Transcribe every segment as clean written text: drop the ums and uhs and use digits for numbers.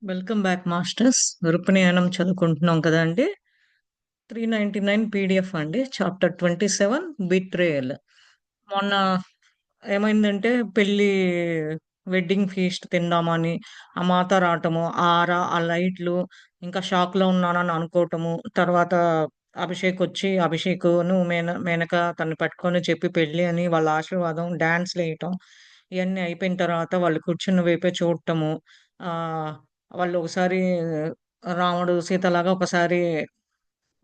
Welcome back masters. రుక్మిణియానం చదువుకుంటున్నాం కదండి. 399 PDF అండి. Chapter 27 betrayal. మొన్న ఏమైందంటే పెళ్లి వెడ్డింగ్ ఫీస్ట్ తిందామని ఆ మాత రావటము, ఆ లైట్లు, ఇంకా షాక్ లో ఉన్నానని అనుకోవటము. తర్వాత అభిషేక్ వచ్చి అభిషేకును మేనక తను పట్టుకొని చెప్పి పెళ్లి అని వాళ్ళ ఆశీర్వాదం డాన్స్ వేయటం, ఇవన్నీ అయిపోయిన తర్వాత వాళ్ళు కూర్చున్న వైపే చూడటము. ఆ వాళ్ళు ఒకసారి రాముడు సీతలాగా, ఒకసారి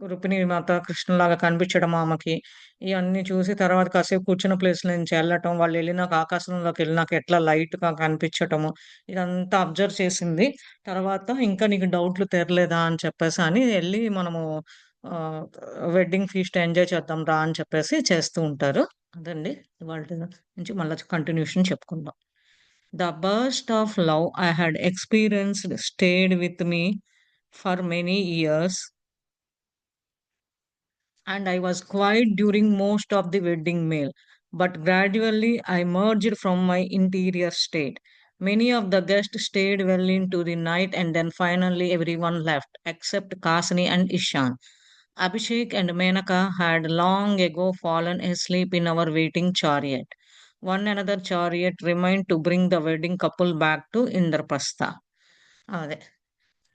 రుక్మిణి మాత కృష్ణులాగా కనిపించడం ఆమెకి. ఇయన్నీ చూసి తర్వాత కాసేపు కూర్చున్న ప్లేస్‌లో నుంచి ఎళ్ళటం, వాళ్ళెళ్ళినాక ఆకాశంలోకెళ్ళినాక ఎట్లా లైట్‌గా కనిపించటము, ఇదంతా అబ్జర్వ్ చేసింది. తర్వాత ఇంకా నీకు డౌట్లు తీరలేదా అని చెప్పేసని ఎళ్లి మనము ఆహ్, వెడ్డింగ్ ఫీస్ట్ ఎంజాయ్ చేద్దాం రా అని చెప్పేసి చేస్తూ ఉంటారు. అదండి ఇవాల్టి నుంచి మళ్ళా కంటిన్యూషన్ చెప్పుకుందాం. The burst of love I had experienced stayed with me for many years, and I was quiet during most of the wedding meal. But gradually I merged from my interior state. Many of the guests stayed well into the night, and then finally everyone left except Kasni and Ishan. Abhishek and Menaka had long ago fallen asleep in our waiting chariot. One another chariot remained to bring the wedding couple back to Indraprastha. అదే.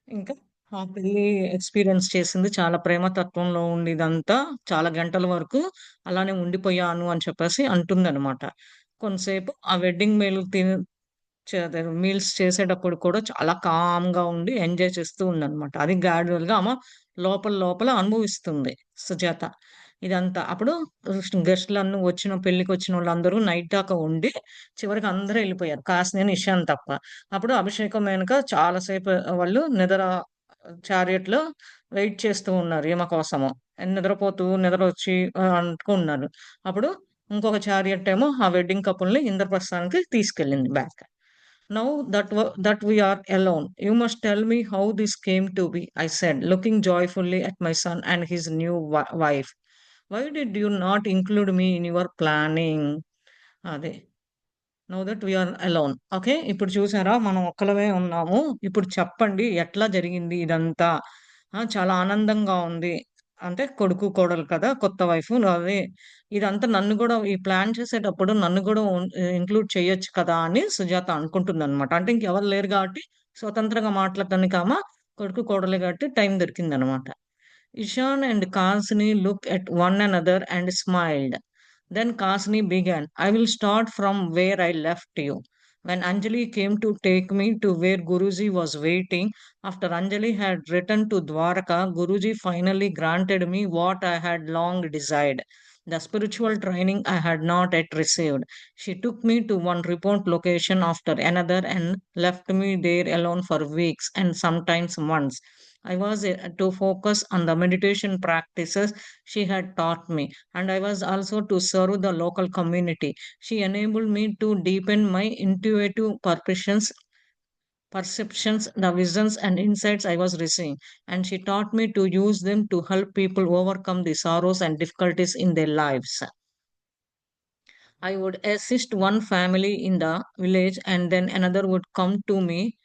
ఇంకా ఆ పెళ్లి experience చేసింది చాలా ప్రేమతత్వంలో ఉండి ఇదంతా చాలా గంటల వరకు అలానే ఉండిపోయాను అని చెప్పేసి అంటుందనమాట. కొంతసేపు ఆ వెడ్డింగ్ మీల్ అదే మీల్స్ చేసేటప్పుడు కూడా చాలా కామ్‌గా ఉండి ఎంజాయ్ చేస్తూ ఉందనమాట. అది గ్రాడ్యుయల్‌గా ఆమె లోపల లోపల అనుభవిస్తుంది సుజాత. ఇదంతా. అప్పుడు గెస్ట్‌లందరూ పెళ్ళికొచ్చినోళ్ళందరూ నైట్ దాకా ఉండి చివరికి అందరూ ఎళ్ళిపోయారు. కాసినేని, ఇషాన్ తప్ప. అప్పుడు అభిషేకం, మేనక చాలా సేపు వాళ్ళు చారియట్‌లో వెయిట్ చేస్తూ ఉన్నారు ఈమె కోసము. నిద్రొచ్చి అనుకున్నారు. అప్పుడు ఇంకొక చారియట్ ఏమో ఆ వెడ్డింగ్ కపుల్‌ని ఇంద్రప్రస్థానికి తీసుకెళ్ళింది back. Now that we are alone, you must tell me how this came to be, I said, looking joyfully at my son and his new wife. Why did you not include me in your planning? అదే. Now that we're alone. Okay. ఇప్పుడు చూసారా మనం ఒక్కలమే ఉన్నాము. ఇప్పుడు చెప్పండి ఎట్లా జరిగింది ఇదంతా? చాలా ఆనందంగా ఉంది. అంటే కొడుకు, కోడలు కదా! కొత్త వైఫు. అదే ఇదంతా నన్ను గూడా ఈ ప్లాన్ చేసేటప్పుడు నన్ను గూడా ఇంక్లూడ్ చేయొచ్చు కదా! అని సుజాత అనుకుంటుందనమాట. అంటే ఇంకెవరు లేరు గాబట్టి స్వతంత్రంగా మాట్లాడటానికి కొడుకు, కోడలే గాబట్టి time దొరికిందనమాట. Ishan and Kasni looked at one another and smiled. Then Kasni began, I will start from where I left you. When Anjali came to take me to where Guruji was waiting, after Anjali had returned to Dwarka, Guruji finally granted me what I had long desired. The spiritual training I had not yet received. She took me to one remote location after another and left me there alone for weeks and sometimes months. I was to focus on the meditation practices she had taught me, and I was also to serve the local community. She enabled me to deepen my intuitive perceptions, the visions and insights I was receiving, and she taught me to use them to help people overcome the sorrows and difficulties in their lives. I would assist one family in the village, and then another would come to me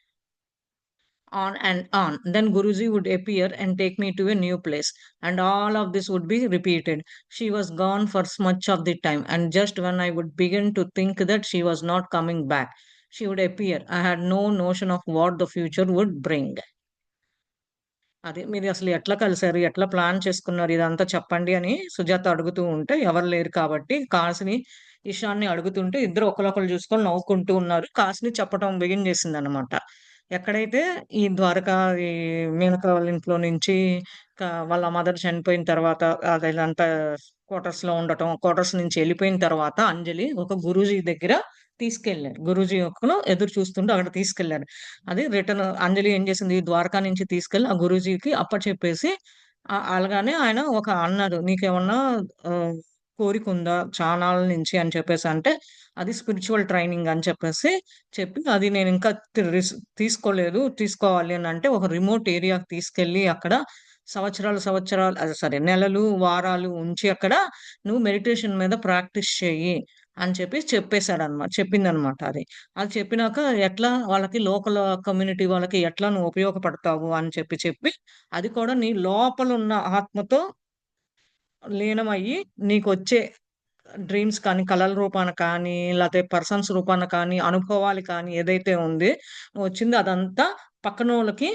on and on. Then Guruji would appear and take me to a new place, and all of this would be repeated. She was gone for much of the time, and just when I would begin to think that she was not coming back, she would appear. I had no notion of what the future would bring. అదే మీరసలు ఎట్లా కలిసారు? ఎట్లా plan చేసుకున్నారు? ఇదంతా చెప్పండి అని సుజాత అడుగుతూ ఉంటే, ఎవరు లేరు కాబట్టి కాసిని, ఇషాన్‌ని అడుగుతుంటే ఇద్దరు ఒకళ్ళొకళ్ళు చూసుకొని నవ్వుకుంటూ ఉన్నారు. కాసిని చెప్పటం బిగిన్ చేసిందనమాట. ఎక్కడైతే ఈ ద్వారకా ఈ మేనక వాళ్ళ ఇంట్లో నుంచి వాళ్ళ మదర్ చనిపోయిన తర్వాత అదంతా క్వార్టర్స్ నుంచి ఎళ్ళిపోయిన తర్వాత అంజలి ఒక గురూజీ దగ్గర తీసుకెళ్లారు. గురూజీ ఒకళ్ళు ఎదురు చూస్తుంటే అక్కడ తీసుకెళ్లారు. అది రిటర్న్ అంజలి ఏం చేసింది, ద్వారకా నుంచి తీసుకెళ్ళి ఆ గురూజీకి అప్పచెప్పేసి అలాగానే ఆయన అన్నారు. "నీకేమన్నా ఆహ్, కోరికుందా చానాళ్ళ నుంచి" అని చెప్పేసంటే, అది స్పిరిచ్యువల్ ట్రైనింగ్ అని చెప్పి, "అది నేనింకా తీసుకోలేదు. తీసుకోవాలి" అనంటే, ఒక రిమోట్ ఏరియాకి తీసుకెళ్ళి అక్కడ సంవత్సరాలు సారీ నెలలు, వారాలు ఉంచి అక్కడ నువ్వు మెడిటేషన్ మీద ప్రాక్టీస్ చెయ్యి. అని చెప్పి చెప్పేసాడనమాట. చెప్పిందనమాట అది. అది చెప్పినాక ఎట్లా వాళ్ళకి లోకల్ కమ్యూనిటీ వాళ్ళకి ఎట్లా నువ్వు ఉపయోగపడతావు అని చెప్పి, అది కూడా నీ లోపలున్న ఆత్మతో లీనమయ్యి నీకొచ్చే డ్రీమ్స్ కానీ, కలల రూపాన కానీ, లేతే పర్సన్స్ రూపాన కానీ, అనుభవాలు కానీ ఏదైతే ఉంది, వచ్చిందో అదంతా పక్కనోళ్ళకి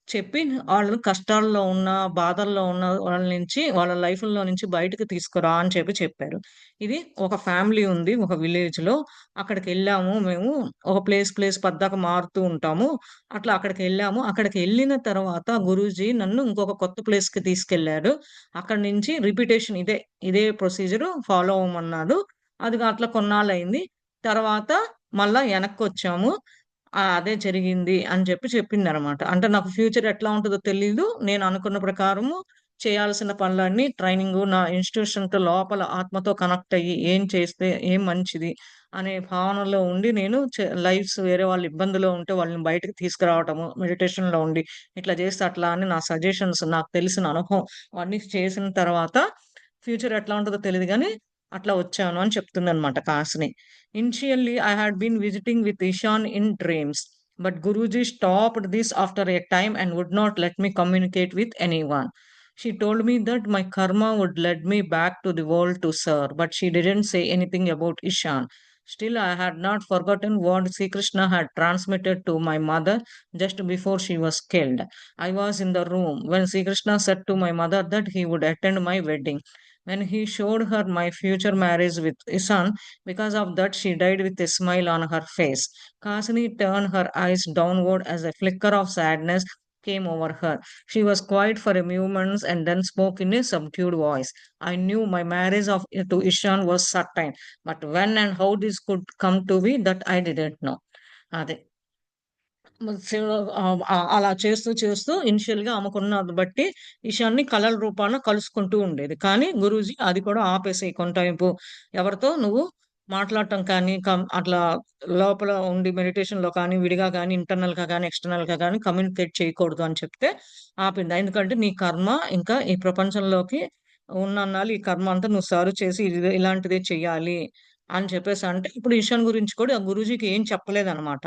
చెప్పి, ఆళ్ళు కష్టాల్లో ఉన్న, బాధల్లో ఉన్న వాళ్ళ నుంచి, వాళ్ళ లైఫ్‌లో నుంచి బయటకి తీసుకురా అని చెప్పారు. ఇది ఒక ఫ్యామిలీ ఉంది ఒక విలేజ్‌లో. అక్కడికెళ్ళాము మేము. ఒక ప్లేస్ పద్దాక మారుతూ ఉంటాము. అట్లా అక్కడికెళ్ళాము. అక్కడికెళ్ళిన తర్వాత గురూజీ నన్ను ఇంకొక కొత్త ప్లేస్‌కి తీసుకెళ్లాడు. అక్కడి నుంచి రిపిటేషన్ ఇదే ప్రొసీజర్ ఫాలో అవ్వమన్నాడు. అట్లా కొన్నాళ్ళయింది. తర్వాత మళ్ళా ఎనక్కొచ్చాము. అదే జరిగింది అని చెప్పిందనమాట. అంటే నాకు ఫ్యూచర్ ఎట్లా ఉంటదో తెలీదు. నేను అనుకున్న ప్రకారము చేయాల్సిన పనులన్నీ ట్రైనింగు నా ఇన్‌స్టిట్యూషన్‌తో లోపల ఆత్మతో కనెక్ట్ అయ్యి ఏం చేస్తే ఏం మంచిది అనే భావనలో ఉండి నేను లైఫ్స్ వేరే వాళ్ళు ఇబ్బందిలో ఉంటే వాళ్ళని బయటకి తీసుకురావటము, మెడిటేషన్‌లో ఉండి ఇట్లా చేస్తే అట్లా అని నా సజెషన్స్ నాకు తెలిసిన అనుభవం అవన్నీ చేసిన తర్వాత ఫ్యూచర్ ఎట్లా ఉంటదో తెలీదు గానీ, అట్లా వచ్చాను అని చెప్తుందనమాట కాసిని. Initially, I had been visiting with Ishan in dreams, but Guruji stopped this after a time and would not let me communicate with anyone. She told me that my karma would lead me back to the world to serve, but she didn't say anything about Ishan. Still, I had not forgotten what Sri Krishna had transmitted to my mother just before she was killed. I was in the room when Sri Krishna said to my mother that he would attend my wedding. When he showed her my future marriage with Ishan, because of that, she died with a smile on her face. Kasini turned her eyes downward as a flicker of sadness came over her. She was quiet for a few moments and then spoke in a subdued voice. I knew my to Ishan was certain, but when and how this could come to be, that I didn't know. అదే. అలా చేస్తూ ఇనిషియల్‌గా ఆమెకున్నది బట్టి ఇషాన్ని కలల రూపాన కలుసుకుంటూ ఉండేది. కానీ గురూజీ అది కూడా ఆపేసేయి కొంతవైపు. ఎవరితో నువ్వు మాట్లాడటం కానీ, అట్లా లోపల ఉండి మెడిటేషన్‌లో కానీ, విడిగా గానీ, ఇంటర్నల్‌గా గానీ, ఎక్స్‌టర్నల్‌గా గానీ కమ్యూనికేట్ చేయకూడదు అని చెప్తే ఆపింది. ఎందుకంటే నీ కర్మ ఇంకా ఈ ప్రపంచంలోకి ఉన్నన్నాళ్ళు ఈ కర్మ అంతా నువ్వు సర్వ్ చేసి ఇలాంటిదే చెయ్యాలి అని చెప్పేసంటే, ఇప్పుడు ఇషాన్ గురించి కూడా ఆ గురూజీకి ఏం చెప్పలేదనమాట.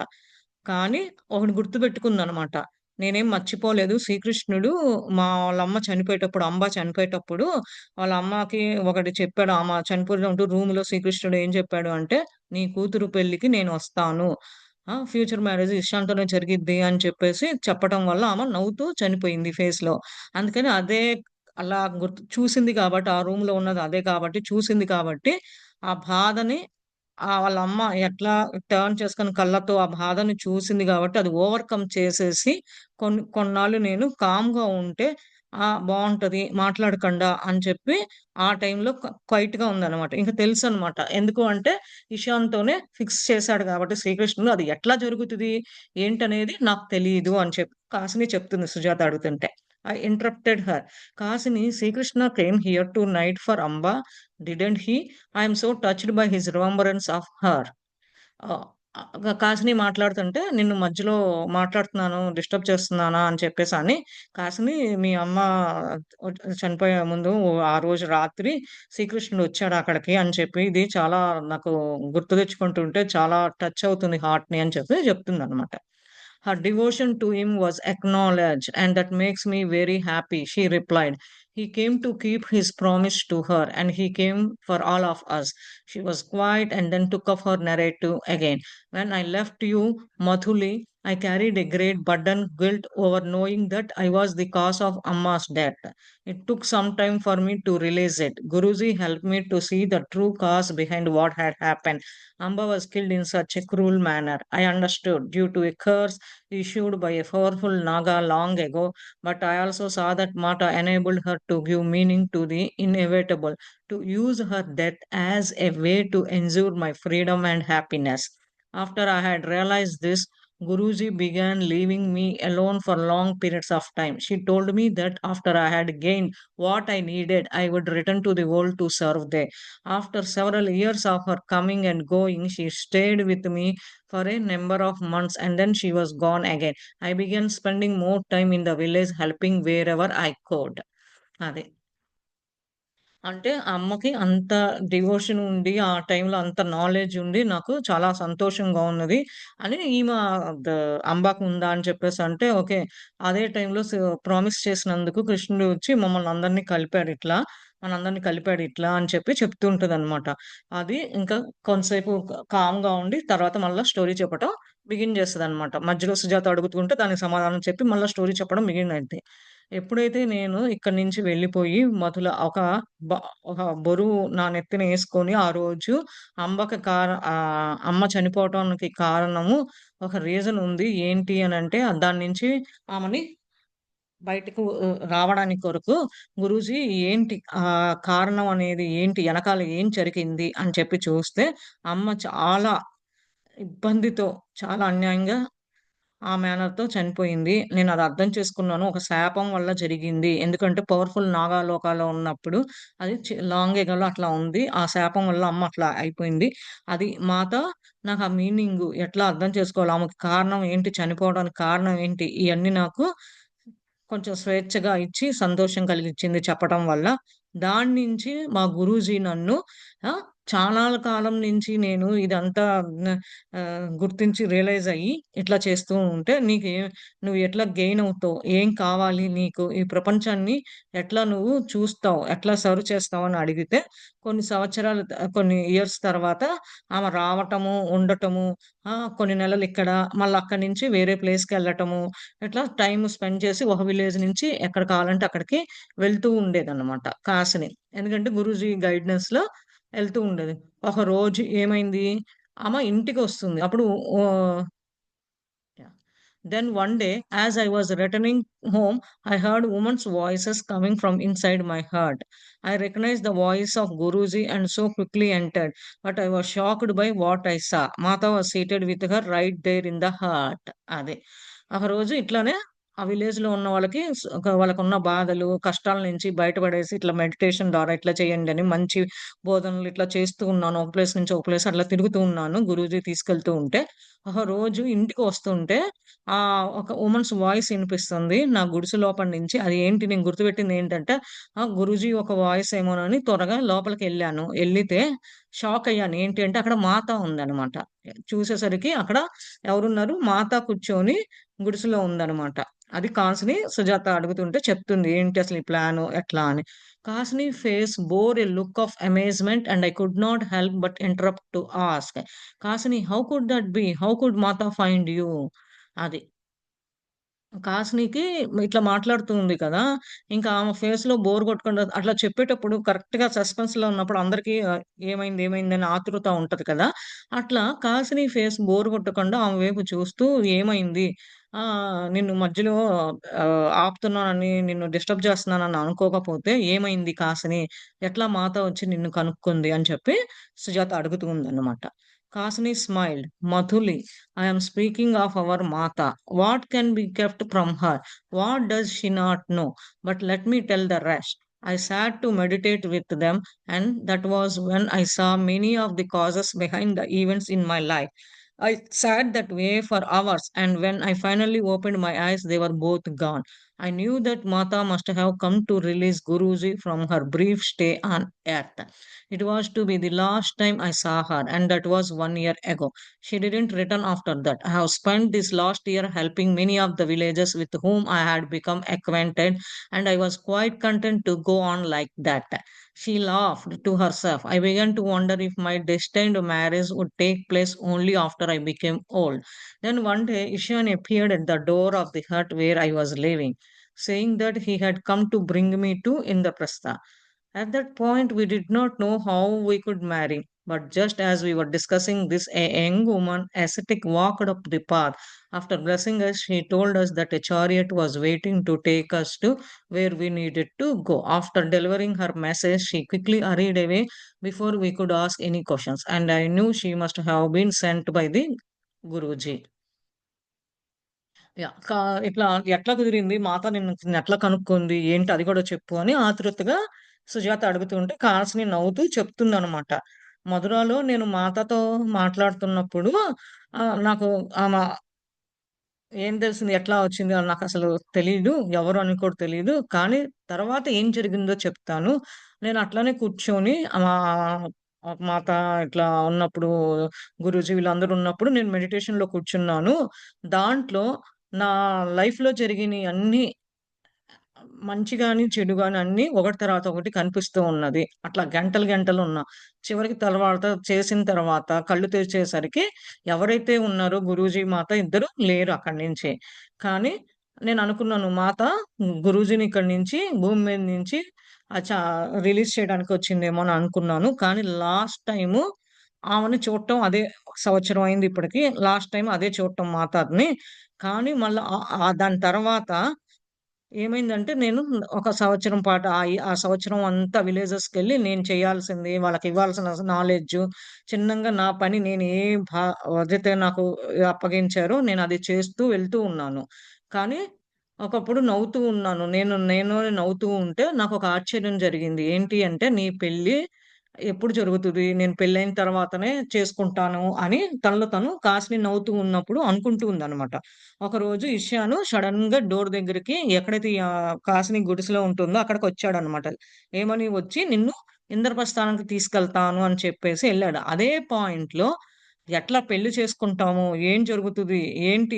కానీ ఒకటి గుర్తుపెట్టుకుందనమాట. నేనేం మర్చిపోలేదు. శ్రీకృష్ణుడు వాళ్ళమ్మ చనిపోయేటప్పుడు, అంబ చనిపోయేటప్పుడు వాళ్ళ అమ్మకి ఒకటి చెప్పాడు. ఆమె చనిపోయినప్పుడు రూమ్‌లో శ్రీకృష్ణుడు ఏం చెప్పాడు అంటే, "నీ కూతురు పెళ్ళికి నేనొస్తాను. ఫ్యూచర్ మ్యారేజ్ ఇషాంతోనే జరిగిద్ది" అని చెప్పేసి చెప్పటం వల్ల ఆమె నవ్వుతూ చనిపోయింది ఫేస్‌లో. అందుకని అలా చూసింది కాబట్టి, ఆ రూమ్‌లో ఉన్నది అదే కాబట్టి, చూసింది కాబట్టి, ఆ బాధని వాళ్ళమ్మ ఎట్లా టర్న్ చేసుకొని కళ్ళతో ఆ బాధని చూసింది గాబట్టి, అది ఓవర్‌కమ్ చేసేసి కొన్నాళ్ళు నేను కామ్‌గా ఉంటే బావుంటది మాట్లాడకండా అని చెప్పి ఆ టైంలో క్వైట్‌గా ఉందనమాట. ఇంక తెలుసనమాట. ఎందుకు అంటే ఇషాన్‌తోనే ఫిక్స్ చేశాడు గాబట్టి శ్రీకృష్ణుడు అది ఎట్లా జరుగుతది? ఏంటనేది నాకు తెలీదు అని చెప్పి కాసిని చెప్తుంది సుజాత అడుగుతుంటే. I interrupted her. Kasini Srikrishna came here tonight for Amba didn't he? I am so touched by his remembrance of her. Ah, Kasini మాట్లాడుతుంటే, "నిన్ను మధ్యలో మాట్లాడుతున్నాను, డిస్టర్బ్ చేస్తున్నానా?" అని చెప్పేసని, "కాసిని మీ అమ్మ చనిపోయే ముందు ఆ రోజు రాత్రి శ్రీకృష్ణుడొచ్చాడు అక్కడికి" అని చెప్పి, ఇది చాలా నాకు గుర్తు తెచ్చుకుంటుంటే చాలా టచ్ అవుతుంది హార్ట్‌ని అని చెప్పి చెప్తుందనమాట. Her devotion to him was acknowledged, and that makes me very happy, she replied. He came to keep his promise to her, and he came for all of us. She was quiet and then took up her narrative again. When I left you, Mathuli, I carried a great burden, guilt over knowing that I was the cause of Amma's death. It took some time for me to realize it. Guruji helped me to see the true cause behind what had happened. Amba was killed in such a cruel manner. I understood, due to a curse issued by a powerful Naga long ago, but I also saw that Mata enabled her to give meaning to the inevitable, to use her death as a way to ensure my freedom and happiness. After I had realized this, Guruji began leaving me alone for long periods of time. She told me that after I had gained what I needed, I would return to the world to serve there. After several years of her coming and going, she stayed with me for a number of months and then she was gone again. I began spending more time in the village helping wherever I could. అదే. అంటే అమ్మకి అంత devotion ఉండి, ఆ టైంలో అంత knowledge ఉండి, నాకు చాలా సంతోషంగా ఉన్నది అని ఈమె ద అంబాకుందా అని చెప్పేసంటే, ఓకే. అదే టైంలో ప్రామిస్ చేసినందుకు కృష్ణుడు వచ్చి మమ్మల్ని అందరిని కలిపాడిట్లా. మనందరిని కలిపాడిట్లా అని చెప్పి చెప్తూ ఉంటదనమాట. అది ఇంకా కొంతసేపు కామ్‌గా ఉండి తర్వాత మళ్ళా స్టోరీ చెప్పటం బిగిన్ చేస్తదనమాట. మధ్యలో సుజాత అడుగుతుంటే దానికి సమాధానం చెప్పి మళ్ళా స్టోరీ చెప్పడం బిగిన్ అయిద్ది. ఎప్పుడైతే నేను ఇక్కడి నుంచి వెళ్ళిపోయి మొదల బ ఒక బరువు నా నెత్తిన యేసుకొని ఆ రోజు అమ్మ చనిపోవటానికి కారణము ఒక రీజన్ ఉంది. ఏంటి అనంటే దాని నుంచి ఆమెని బయటకు రావడానికి కొరకు గురూజీ ఏంటి కారణం అనేది ఏంటి? ఎనకాల ఏం జరిగింది? అని చెప్పి చూస్తే అమ్మ చాలా ఇబ్బందితో, చాలా అన్యాయంగా ఆ మేనర్‌తో చనిపోయింది. నేనది అర్థం చేసుకున్నాను. ఒక శాపం వల్ల జరిగింది. ఎందుకంటే పవర్‌ఫుల్ నాగాలోకాలో ఉన్నప్పుడు అది లాంగ్ ఎగోలో అట్లా ఉంది. ఆ శాపం వల్ల అమ్మ అట్లా అయిపోయింది. అది మాత నాకు ఆ మీనింగు ఎట్లా అర్థం చేసుకోవాలి? ఆమెకు కారణం ఏంటి? చనిపోవడానికి కారణం ఏంటి? ఇయన్నీ నాకు కొంచెం స్వేచ్ఛగా ఇచ్చి సంతోషం కలిగిచ్చింది చెప్పటం వల్ల. దాని నుంచి మా గురూజీ నన్ను చాలా కాలం నుంచి నేను ఇదంతా న గుర్తించి రియలైజ్ అయ్యి ఇట్లా చేస్తూ ఉంటే నువ్వు ఎట్లా గెయిన్ అవుతావు? ఏం కావాలి నీకు? ఈ ప్రపంచాన్ని ఎట్లా నువ్వు చూస్తావు? ఎట్లా సర్వ్ చేస్తావు? అని అడిగితే కొన్ని ఇయర్స్ తర్వాత ఆమె రావటము, ఉండటము, కొన్ని నెలలు ఇక్కడ, మళ్ళీ అక్కడి నుంచి వేరే ప్లేస్‌కెళ్ళటము, ఇట్లా టైమ్ స్పెండ్ చేసి ఒక విలేజ్ నుంచి ఎక్కడ కావాలంటే అక్కడికి వెళ్తూ ఉండేదన్నమాట కాసిని. ఎందుకంటే గురూజీ గైడెన్స్‌లో ఎళ్తూ ఉండేది. ఒకరోజు ఏమైంది, ఆమె ఇంటికొస్తుంది. అప్పుడు ఓహ్! Yeah! Then one day, as I was returning home, I heard women's voices coming from inside my heart. I recognized the voice of Guruji and so quickly entered, but I was shocked by what I saw. Mata was seated with her right there in the heart. అదే. ఒకరోజు ఇట్లానే ఆ విలేజ్‌లో ఉన్న వాళ్ళకి వాళ్ళకున్న బాధలు, కష్టాల నుంచి బయటపడేసి ఇట్లా మెడిటేషన్ ద్వారా ఇట్లా చేయండని మంచి బోధనలు ఇట్లా చేస్తూ ఉన్నాను. ఒక ప్లేస్ నుంచి ఒక ప్లేస్ అట్లా తిరుగుతూ ఉన్నాను. గురూజీ తీసుకెళ్తూ ఉంటే, ఒకరోజు ఇంటికి వస్తుంటే ఒక వుమన్స్ వాయిస్ ఇనిపిస్తుంది. నా గుడిసె లోపల నుంచి. అది ఏంటి నేను గుర్తుపెట్టిందేంటంటే, గురూజీ ఒక వాయిస్ ఏమోనని త్వరగా లోపలికెళ్ళాను. ఎళ్ళితే షాకయ్యాను. ఏంటి అంటే అక్కడ మాత ఉందనమాట. చూసేసరికి అక్కడ ఎవరున్నారు? మాత కూర్చొని గుడిసెలో ఉందనమాట. అది కాసిని సుజాత అడుగుతుంటే చెప్తుంది. ఏంటి అసలు ఈ ప్లాను ఎట్లా అని. Kasini face bore a look of amazement and I could not help but interrupt to ask, "Kasini how could that be? How could Mata find you?" అది. కాసినికి ఇట్లా మాట్లాడుతూ ఉంది కదా! ఇంకా ఆమె ఫేస్‌లో బోర్ కొట్టకుండా అట్లా చెప్పేటప్పుడు కరెక్ట్‌గా సస్పెన్స్‌లో ఉన్నప్పుడు అందరికీ ఏమైంది? ఏమైంది? అని ఆతృత ఉంటది కదా! అట్లా కాసిని ఫేస్ బోర్ కొట్టకుండా ఆమె వైపు చూస్తూ ఏమైంది? నిన్ను మధ్యలో ఆపుతున్నానని, నిన్ను డిస్టర్బ్ చేస్తున్నానని అనుకోకపోతే ఏమైంది కాసిని? ఎట్లా మాత వచ్చి నిన్ను కనుక్కుంది? అని చెప్పి సుజాత అడుగుతూ ఉందన్నమాట. కాసిని smiled. "మధులి, I am speaking of our Mata. What can be kept from her? What does she not know? But let me tell the rest. I sat to meditate with them, and that was when I saw many of the causes behind the events in my life. I sat that way for hours, and when I finally opened my eyes, they were both gone. I knew that Mata must have come to release Guruji from her brief stay on earth. It was to be the last time I saw her, and that was 1 year ago. She didn't return after that. I have spent this last year helping many of the villagers with whom I had become acquainted, and I was quite content to go on like that." She laughed to herself. I began to wonder if my destined marriage would take place only after I became old. Then one day, Ishan appeared at the door of the hut where I was living, saying that he had come to bring me to Indraprastha. At that point, we did not know how we could marry. But just as we were discussing this, a young woman, ascetic, walked up the path. After blessing us, she told us that a chariot was waiting to take us to where we needed to go. After delivering her message, she quickly hurried away before we could ask any questions. And I knew she must have been sent by the Guruji. Yeah! ఇట్లా ఎట్లా కుదిరింది? మాత నిన్నెట్లా కనుక్కుంది? ఏంటి అది గూడా చెప్పు అని ఆతృతగా సుజాత అడుగుతుంటే కాసిని నవ్వుతూ చెప్తుందనమాట. మధురలో నేను మాతతో మాట్లాడుతున్నప్పుడు నాకు ఆమ ఏం తెలిసింది? ఎట్లా వచ్చింది అని నాకసలు తెలీదు. ఎవరు అని కూడా తెలీదు. కానీ తర్వాత ఏం జరిగిందో చెప్తాను. నేను అట్లనే కూర్చొని మాత ఇట్లా ఉన్నప్పుడు గురూజీ వీళ్ళందరూ ఉన్నప్పుడు నేను మెడిటేషన్‌లో కూర్చున్నాను. దాంట్లో నా లైఫ్‌లో జరిగినియి అన్నీ మంచి గాని, చెడు గాని అన్నీ ఒకటి తర్వాత ఒకటి కనిపిస్తూ ఉన్నది. అట్లా గంటలు గంటలున్నా. చివరికి తర్వాత చేసిన తర్వాత కళ్ళు తెరిచేసరికి ఎవరైతే ఉన్నారో గురూజీ, మాత ఇద్దరు లేరు అక్కడి నుంచి. కానీ నేననుకున్నాను మాత గురూజీని ఇక్కడి నుంచి భూమి మీద నుంచి ఆహ్, చా రిలీజ్ చేయడానికొచ్చిందేమో అని అనుకున్నాను. కానీ లాస్ట్ టైము ఆమెని చూడటం అదే సంవత్సరం అయింది ఇప్పటికి. లాస్ట్ టైమ్ అదే చూడటం మాతని. కానీ మళ్ళా దాని తర్వాత ఏమైందంటే నేను ఒక సంవత్సరం పాటు ఆ సంవత్సరం అంతా విలేజెస్‌కెళ్ళి నేను చేయాల్సింది వాళ్ళకివ్వాల్సిన నాలెడ్జు, చిన్నంగా నా పని నేను ఏ బాధ్యత నాకు అప్పగించారో నేనది చేస్తూ వెళ్తూ ఉన్నాను. కానీ ఒకప్పుడు నవ్వుతూ ఉన్నాను. నేను నవ్వుతూ ఉంటే నాకొక ఆశ్చర్యం జరిగింది. ఏంటి అంటే, "నీ పెళ్లి ఎప్పుడు జరుగుతది? నేను పెళ్లయిన తర్వాతనే చేసుకుంటాను" అని తనలో తను కాసిని నవ్వుతూ ఉన్నప్పుడు అనుకుంటూ ఉందనమాట. ఒకరోజు ఇషాను సడెన్‌గా డోర్ దగ్గరికి ఎక్కడైతే కాసిని గుడిసెలో ఉంటుందో అక్కడికొచ్చాడనమాట. ఏమని వచ్చి నిన్ను ఇంద్రప్రస్థానానికి తీసుకెళ్తాను అని చెప్పేసి ఎళ్ళాడు. అదే పాయింట్‌లో ఎట్లా పెళ్లి చేసుకుంటాము? ఏం జరుగుతది? ఏంటి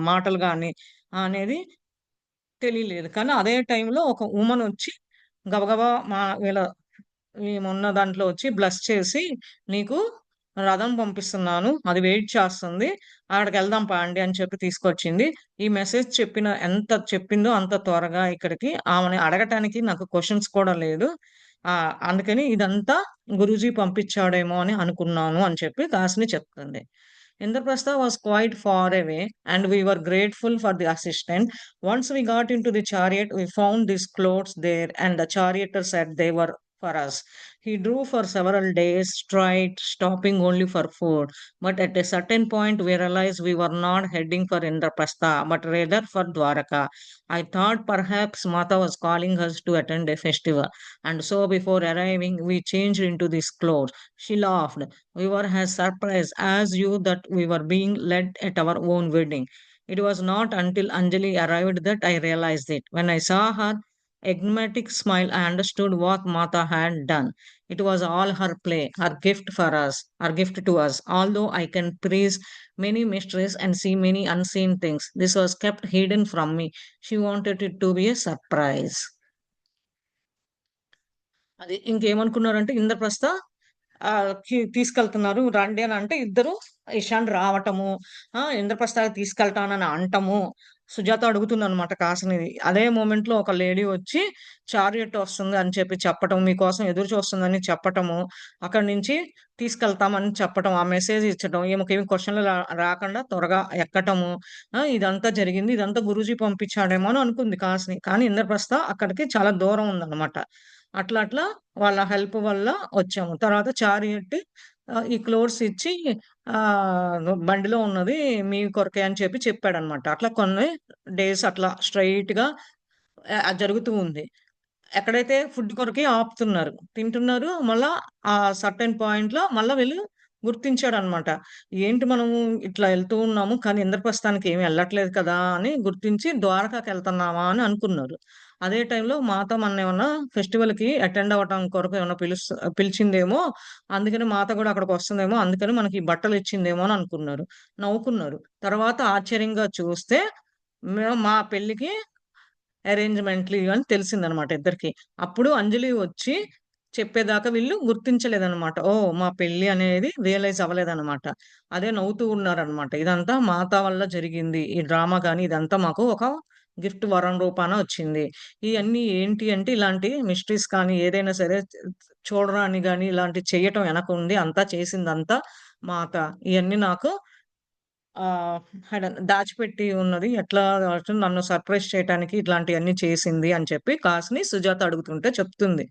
మాటలు గాని అనేది తెలియలేదు. కానీ అదే టైంలో ఒక వుమనొచ్చి గబగబా వీళ్ళ మేమున్న దాంట్లో వచ్చి బ్లెస్ చేసి, "నీకు రథం పంపిస్తున్నాను. అది వెయిట్ చేస్తుంది. అక్కడికెళ్దాం పాండి" అని చెప్పి తీసుకొచ్చింది. ఈ మెసేజ్ ఎంత చెప్పిందో అంత త్వరగా ఇక్కడికి ఆమెని అడగటానికి నాకు క్వెషన్స్ కూడా లేదు. అందుకని ఇదంతా గురూజీ పంపించాడేమో అని అనుకున్నాను అని చెప్పి కాసిని చెప్తుంది. Indraprastha was quite far away, and we were grateful for the assistant. Once we got into the chariot, we found these clothes there, and the charioteer said they were for us. He drove for several days straight, stopping only for food. But at a certain point, we realized we were not heading for Indraprastha, but rather for Dwaraka. I thought perhaps Mata was calling us to attend a festival, and so before arriving, we changed into these clothes. She laughed. We were as surprised as you that we were being led at our own wedding. It was not until Anjali arrived that I realized it. When I saw her enigmatic smile, I understood what Mata had done. It was all her play, her gift to us. Although I can praise many mysteries and see many unseen things, this was kept hidden from me. She wanted it to be a surprise. అది ఇంకేమనుకున్నారంటే ఇంద్రప్రస్థ తీసుకెళ్తున్నారు రండి అని అంటే ఇద్దరు ఇషాన్ రావటము, ఇంద్రప్రస్థానికి తీసుకెళ్తానని అంటము. సుజాత అడుగుతుందనమాట కాసినిది. అదే మొమెంట్‌లో ఒక lady వచ్చి చారియట్ వస్తుంది అని చెప్పి చెప్పటం, మీకోసం ఎదురు చూస్తుందని చెప్పటము, అక్కడి నుంచి తీసుకెళ్తామని చెప్పటం, ఆ మెసేజ్ ఇచ్చటం, ఈమెకేమి క్వెషన్‌లు రాకుండా త్వరగా ఎక్కటము. ఇదంతా జరిగింది. ఇదంతా గురూజీ పంపించాడేమో అని అనుకుంది కాసిని. కానీ ఇంద్రప్రస్థ అక్కడికి చాలా దూరం ఉందన్నమాట. అట్లా అట్లా వాళ్ళ హెల్ప్ వల్ల వచ్చాము. తర్వాత చారియట్ ఈ క్లోథ్స్ ఇచ్చి బండిలో ఉన్నది మీ కొరకే అని చెప్పి చెప్పాడన్నమాట. అట్లా కొన్ని డేస్ అట్లా స్ట్రెయిట్‌గా జరుగుతూ ఉంది. ఎక్కడైతే ఫుడ్ కొరకి ఆపుతున్నారు. తింటున్నారు. మళ్ళా ఆ సర్టెన్ పాయింట్‌లో మళ్ళా వీళ్ళు గుర్తించాడన్నమాట. ఏంటి మనము ఇట్లా ఎళ్తూ ఉన్నాము. కానీ ఇంద్రప్రస్థానికి ఏమి ఎళ్ళట్లేదు కదా! అని గుర్తించి ద్వారకాకెళ్తన్నామా అని అనుకున్నారు. అదే టైంలో మాత మననేమన్నా ఫెస్టివల్‌కి అటెండ్ అవ్వటం కొరకు ఏమన్నా పిలిచిందేమో, అందుకని మాత గూడా అక్కడికొస్తుందేమో, అందుకని మనకి ఈ బట్టలిచ్చిందేమో అని అనుకున్నారు. నవ్వుకున్నారు. తర్వాత ఆశ్చర్యంగా చూస్తే మా పెళ్ళికి అరేంజ్‌మెంట్లు ఇవని తెలిసిందనమాట ఇద్దరికీ. అప్పుడు అంజలి వచ్చి చెప్పేదాకా వీళ్ళు గుర్తించలేదనమాట. ఓహ్! మా పెళ్లి అనేది రియలైజ్ అవ్వలేదనమాట. అదే నవ్వుతూ ఉన్నారనమాట. ఇదంతా మాత వల్ల జరిగింది. ఈ డ్రామా గాని ఇదంతా మాకు ఒక గిఫ్ట్ వరం రూపాన వచ్చింది. ఇయన్నీ ఏంటి అంటే ఇలాంటి మిస్టరీస్ కానీ ఏదైనా సరే చూడరాని గాని ఇలాంటివి చెయ్యటం వెనకుంది. అంతా చేసిందంతా మాత. ఇయన్నీ నాకు ఆహ్, దాచిపెట్టి ఉన్నది. ఎట్లా నన్ను సర్ప్రైజ్ చేయటానికి ఇట్లాంటియన్నీ చేసింది అని చెప్పి కాసిని సుజాత అడుగుతుంటే చెప్తుంది.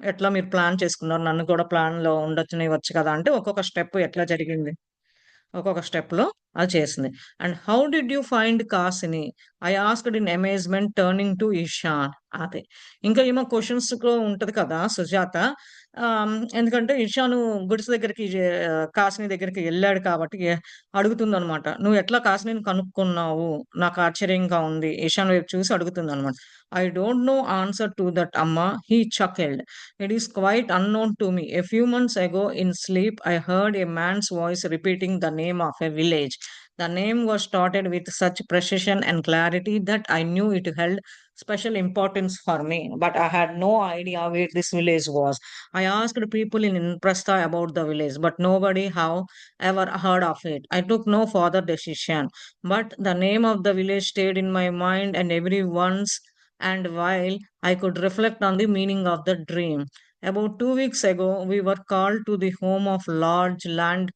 ఎట్లా మీరు ప్లాన్ చేసుకున్నారు? నన్ను కూడా ప్లాన్‌లో ఉండొచ్చనివ్వచ్చు కదా! అంటే ఒక్కొక్క స్టెప్ ఎట్లా జరిగింది. ఒక్కొక్క స్టెప్‌లో అది చేసింది. And how did you find Kasini? I asked in amazement turning to Ishan. అదే. ఇంకా ఏమో క్వెషన్స్‌లో ఉంటది కదా సుజాత. ఎందుకంటే ఇషాను గుడిసె దగ్గరికి కాసిని దగ్గరికి ఎళ్ళాడు కాబట్టి అడుగుతుందనమాట. "నువ్వు ఎట్లా కాసినిని కనుక్కున్నావు? నాకు ఆశ్చర్యంగా ఉంది." ఇషాన్ వైపు చూసి అడుగుతుందనమాట. "I don't know answer to that అమ్మా," he chuckled. "It is quite unknown to me. A few months ago in sleep, I heard a man's voice repeating the name of a village. The name was started with such precision and clarity that I knew it held special importance for me, but I had no idea where this village was. I asked people in Inprastha about the village, but nobody have ever heard of it. I took no further decision, but the name of the village stayed in my mind, and every once and while I could reflect on the meaning of the dream. About 2 weeks ago, we were called to the home of large land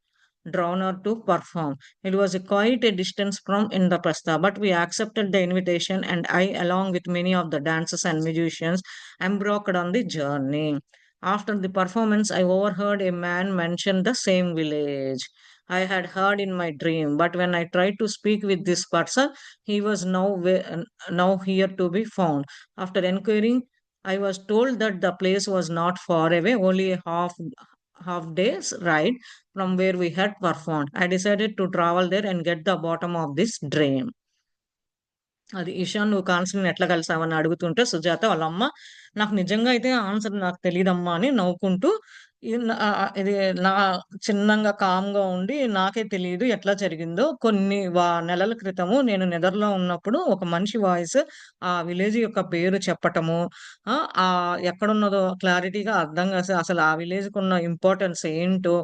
drowner to perform. It was quite a distance from Indraprastha, but we accepted the invitation, and I, along with many of the dancers and musicians, embarked on the journey. After the performance, I overheard a man mention the same village I had heard in my dream. But when I tried to speak with this person, he was now here to be found. After inquiring, I was told that the place was not far away, only a half day's ride from where we had performed. I decided to travel there and get the bottom of this dream. అది ఇషాన్ నువ్వు కాన్సీని ఎట్లా కలిసావని అడుగుతుంటే సుజాత వాళ్ళ అమ్మ, నాకు నిజంగా అయితే answer నాకు తెలీదమ్మా అని నవ్వుకుంటూ ఇది నా చిన్నంగా కామ్‌గా ఉండి నాకే తెలీదు ఎట్లా జరిగిందో. కొన్ని నెలల క్రితము నేను నిద్రలో ఉన్నప్పుడు ఒక మనిషి వాయిస్ ఆ విలేజ్ యొక్క పేరు చెప్పటము, ఎక్కడున్నదో క్లారిటీగా అర్థం కాసి అసలు ఆ విలేజ్‌కున్న ఇంపార్టెన్స్ ఏంటో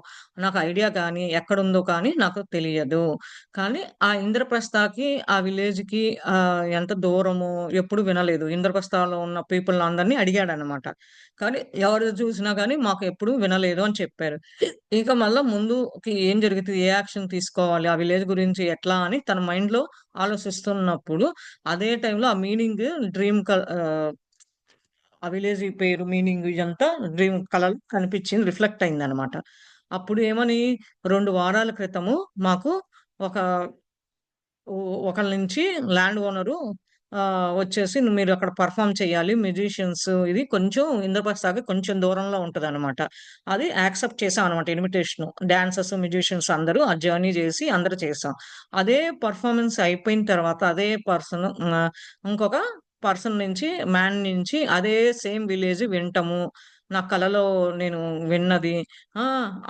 నాకు ఐడియా గానీ, ఎక్కడుందో కానీ నాకు తెలియదు. కానీ ఆ ఇంద్రప్రస్థకి, ఆ విలేజ్‌కి ఎంత దూరము ఎప్పుడు వినలేదు. ఇంద్రప్రస్థలో ఉన్న పీపుల్‌ని అందరిని అడిగాడనమాట. కానీ ఎవరు చూసినా గాని మాకు ఎప్పుడు వినలేదు అని చెప్పారు. ఇక మళ్ళా ముందుకి ఏం జరుగుతది? ఏ యాక్షన్ తీసుకోవాలి? ఆ విలేజ్ గురించి ఎట్లా అని తన మైండ్‌లో ఆలోచిస్తున్నప్పుడు అదే టైంలో ఆ మీనింగ్ ఆ విలేజ్ పేరు మీనింగ్ ఇదంతా డ్రీమ్ కలలో కనిపించింది. రిఫ్లెక్ట్ అయిందనమాట. అప్పుడు ఏమని 2 వారాల క్రితము మాకు ఒక ఒకళ్ళ నుంచి ల్యాండ్ ఓనరు వచ్చేసి మీరు అక్కడ పెర్ఫార్మ్ చేయాలి. మ్యూజిషియన్స్ ఇది కొంచెం ఇంద్రప్రస్థకి కొంచెం దూరంలో ఉంటదనమాట. అది యాక్సెప్ట్ చేసామనమాట ఇన్విటేషను. డాన్సర్స్, మ్యూజిషియన్స్ అందరూ ఆ జర్నీ చేసి అందరూ చేసాం. అదే పెర్ఫార్మన్స్ అయిపోయిన తర్వాత అదే ఇంకొక పర్సన్ నుంచి నుంచి అదే సేమ్ విలేజ్ వినటము. నా కలలో నేను విన్నది. ఆ!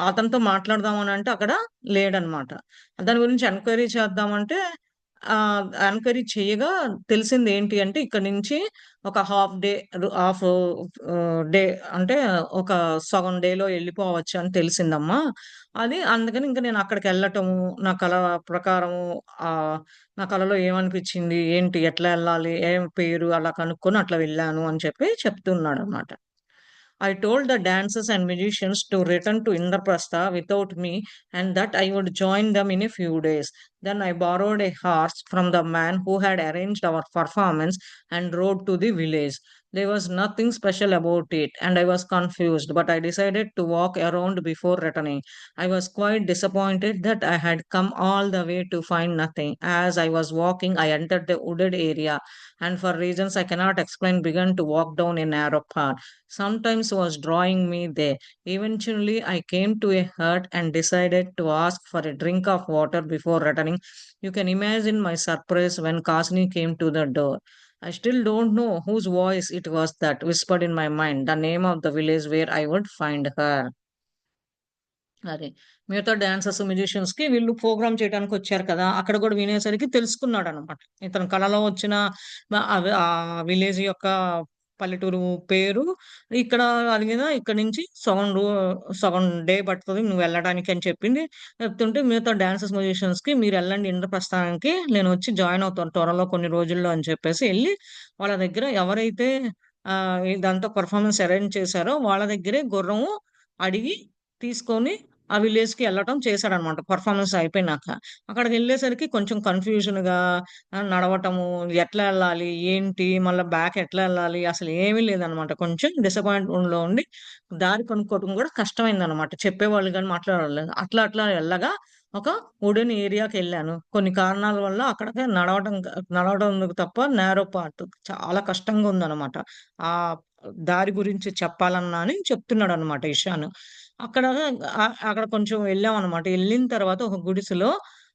అతనితో మాట్లాడదామనంటే అక్కడ లేడనమాట. దాని గురించి ఎంక్వైరీ చేద్దామంటే ఎంక్వైరీ చేయగా తెలిసిందేంటి అంటే ఇక్కడి నుంచి ఒక హాఫ్ డే హాఫ్ డే అంటే ఒక సగం డేలో ఎళ్ళిపోవచ్చు అని తెలిసిందమ్మా. అది అందుకని ఇంక నేను అక్కడికెళ్ళటము, నా కల ప్రకారము నా కలలో ఏమనిపించింది, ఏంటి, ఎట్లా ఎళ్ళాలి, ఏం పేరు అలా కనుక్కొని అట్లా వెళ్ళాను అని చెప్పి చెప్తున్నాడనమాట. I told the dancers and musicians to return to Indraprastha without me and that I would join them in a few days. Then I borrowed a horse from the man who had arranged our performance and rode to the village. There was nothing special about it and I was confused, but I decided to walk around before returning. I was quite disappointed that I had come all the way to find nothing. As I was walking, I entered the wooded area and for reasons I cannot explain began to walk down a narrow path. Sometimes was drawing me there. Eventually, I came to a hut and decided to ask for a drink of water before returning. You can imagine my surprise when Kasni came to the door. I still don't know whose voice it was that whispered in my mind the name of the village where I would find her. అదే. మిగతా dancers, మ్యూజిషియన్స్‌కి వీళ్ళు programme చేయడానికొచ్చారు కదా! అక్కడ గూడా వినేసరికి తెలుసుకున్నాడనమాట. ఇతని కలలో వచ్చిన village యొక్క పల్లెటూరు పేరు ఇక్కడ అడిగినా ఇక్కడి నుంచి సగం డే పడతది నువ్వెళ్ళడానికి అని చెప్పింది. చెప్తుంటే మిగతా డాన్సర్స్, మ్యూజిషియన్స్‌కి మీరెళ్ళండి ఇంద్రప్రస్థానానికి నేనొచ్చి జాయిన్ అవుతాను త్వరలో కొన్ని రోజుల్లో అని చెప్పేసి ఎళ్లి వాళ్ళ దగ్గర ఎవరైతే ఇదంతా పెర్ఫార్మన్స్ అరేంజ్ చేశారో వాళ్ళ దగ్గరే గుర్రము అడిగి తీసుకొని ఆ విలేజ్‌కి ఎళ్ళటం చేశాడనమాట పెర్ఫార్మన్స్ అయిపోయినాక. అక్కడికెళ్ళేసరికి కొంచెం కన్‌ఫ్యూజన్‌గా నడవటము, ఎట్లా ఎళ్ళాలి? ఏంటి? మళ్ళా బ్యాక్ ఎట్లా ఎళ్ళాలి? అసలు ఏమీ లేదనమాట. కొంచెం డిసప్పాయింట్‌మెంట్‌లో ఉండి దారి కనుక్కోవటం గూడా కష్టమైందనమాట. చెప్పేవాళ్ళు గాని, మాట్లాడేవాళ్ళు అట్లా అట్లా ఎళ్ళగా ఒక వుడెన్ ఏరియాకెళ్ళాను. కొన్ని కారణాల వల్ల అక్కడికి నడవడం తప్ప నేరో పాత్ చాలా కష్టంగా ఉందనమాట. ఆహ్, దారి గురించి చెప్పాలన్నా అని చెప్తున్నాడనమాట ఇషాను. అక్కడ అక్కడ కొంచెం వెళ్ళామనమాట. ఎళ్ళిన తర్వాత ఒక గుడిసెలో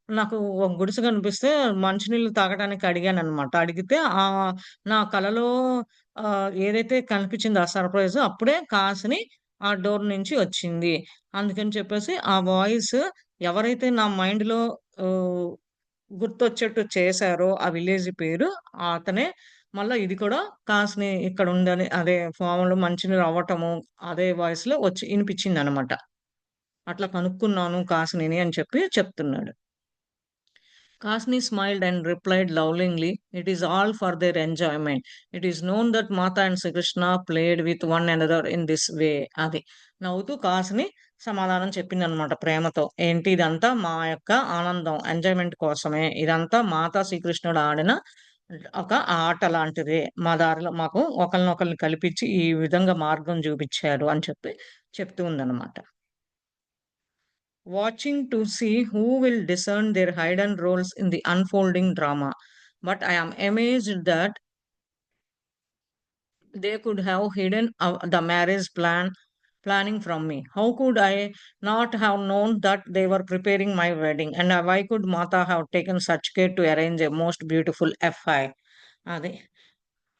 నాకు ఒక గుడిసె కనిపిస్తే మంచినీళ్ళు తాగడానికి అడిగాననమాట. అడిగితే నా కలలో ఏదైతే కనిపించిందో ఆ సర్‌ప్రైజు అప్పుడే కాసిని ఆ డోర్ నుంచి వచ్చింది. అందుకని చెప్పేసి ఆ వాయిస్ ఎవరైతే నా మైండ్‌లో ఆహ్, గుర్తొచ్చేట్టు చేశారో ఆ విలేజ్ పేరు అతనే మళ్ళా ఇది కూడా కాసిని ఇక్కడుందని అదే ఫామ్‌లో మంచినీరు అవ్వటము అదే వాయిస్‌లో వచ్చి ఇనిపించిందనమాట. అట్లా కనుక్కున్నాను కాసినిని అని చెప్పి చెప్తున్నాడు. Kasni smiled and replied lovingly, "It is all for their enjoyment. It is known that Mata and Sri Krishna played with one another in this way." అది. నవ్వుతూ కాసిని సమాధానం చెప్పిందనమాట ప్రేమతో. ఏంటి ఇదంతా మా యొక్క ఆనందం, ఎంజాయ్‌మెంట్ కోసమే. ఇదంతా మాతా శ్రీకృష్ణుడు ఆడిన ఒక ఆట లాంటిదే. మా దారిలో మాకు ఒకళ్ళనొకళ్ళని కలిపించి ఈ విధంగా మార్గం చూపిచ్చారు అని చెప్పి చెప్తూ ఉందనమాట. Watching to see who will discern their hidden roles in the unfolding drama. But I am amazed that they could have hidden the marriage planning from me. How could I not have known that they were preparing my wedding? And why could Mata have taken such care to arrange a most beautiful affair? అది.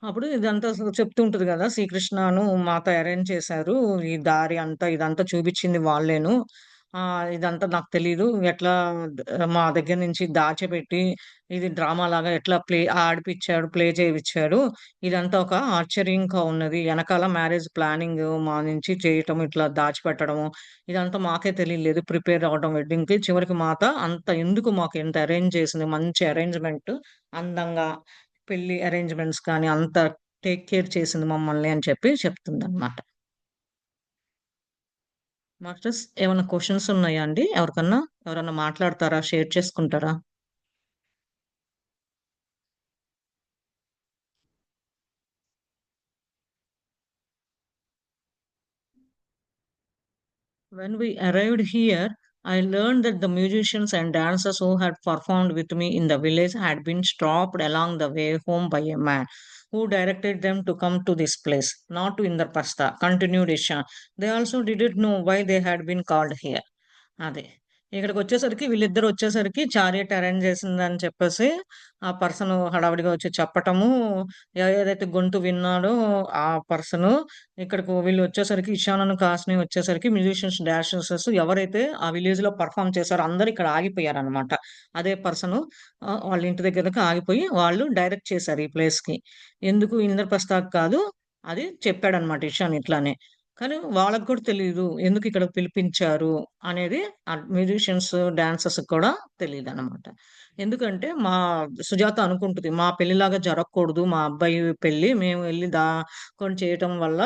అప్పుడు ఇదంతా చెప్తూ ఉంటది గదా! శ్రీకృష్ణను మాతో arrange చేశారు. ఈ దారి అంతా ఇదంతా చూపిచ్చింది వాళ్ళేను. ఇదంతా నాకు తెలీదు. ఎట్లా మా దగ్గర నుంచి దాచిపెట్టి ఇది డ్రామాలాగా ఎట్లా ఆడిపిచ్చాడు, ప్లే చేపిచ్చాడు. ఇదంతా ఒక ఆశ్చర్యంగా ఉన్నది. ఎనకాల మ్యారేజ్ ప్లానింగ్ మా నుంచి చేయటం, ఇట్లా దాచిపెట్టడము ఇదంతా మాకే తెలియలేదు. ప్రిపేర్ అవ్వడం వెడ్డింగ్‌కి. చివరికి మాత అంత ఎందుకు మాకు ఇంత అరేంజ్ చేసింది. మంచి అరేంజ్‌మెంట్ అందంగా పెళ్లి అరేంజ్‌మెంట్స్ కానీ అంత టేక్ కేర్ చేసింది మమ్మల్ని అని చెప్పి చెప్తుందనమాట. మాస్టర్స్ ఏమన్నా క్వెషన్స్ ఉన్నాయా అండి? ఎవరికన్నా? ఎవరన్నా మాట్లాడతారా? షేర్ చేసుకుంటారా? When we arrived here, I learned that the musicians and dancers who had performed with me in the village had been stopped along the way home by a man who directed them to come to this place, not to Indraprastha, continued Isha. They also didn't know why they had been called here. అదే. ఇక్కడికొచ్చేసరికి వీళ్ళిద్దరొచ్చేసరికి chariot arrange చేసిందని చెప్పేసి, ఆ person హడావిడిగా వచ్చి చెప్పటము, ఏదైతే గొంతు విన్నాడో ఆ person వీళ్ళొచ్చేసరికి Ishan, కాస్ని వచ్చేసరికి మ్యూజిషియన్స్, డాన్సర్స్ ఎవరైతే ఆ విలేజ్‌లో పెర్ఫార్మ్ చేసారో అందరూ ఇక్కడ ఆగిపోయారనమాట. అదే పర్సను వాళ్ళ ఇంటి దగ్గరకి ఆగిపోయి వాళ్ళు డైరెక్ట్ చేశారు ఈ ప్లేస్‌కి. ఎందుకు ఇంద్రప్రస్థకి కాదు, అది చెప్పాడనమాట ఇషాన్ ఇట్లానే. కానీ వాళ్ళకి కూడా తెలీదు. ఎందుకిక్కడికి పిలిపించారు అనేది మ్యూజిషియన్స్, డాన్సర్స్‌కి కూడా తెలీదనమాట. ఎందుకంటే సుజాత అనుకుంటది. మా పెళ్లిలాగా జరగకూడదు. మా అబ్బాయి పెళ్లి. మేము ఎళ్లి దాక్కొని చేయటం వల్ల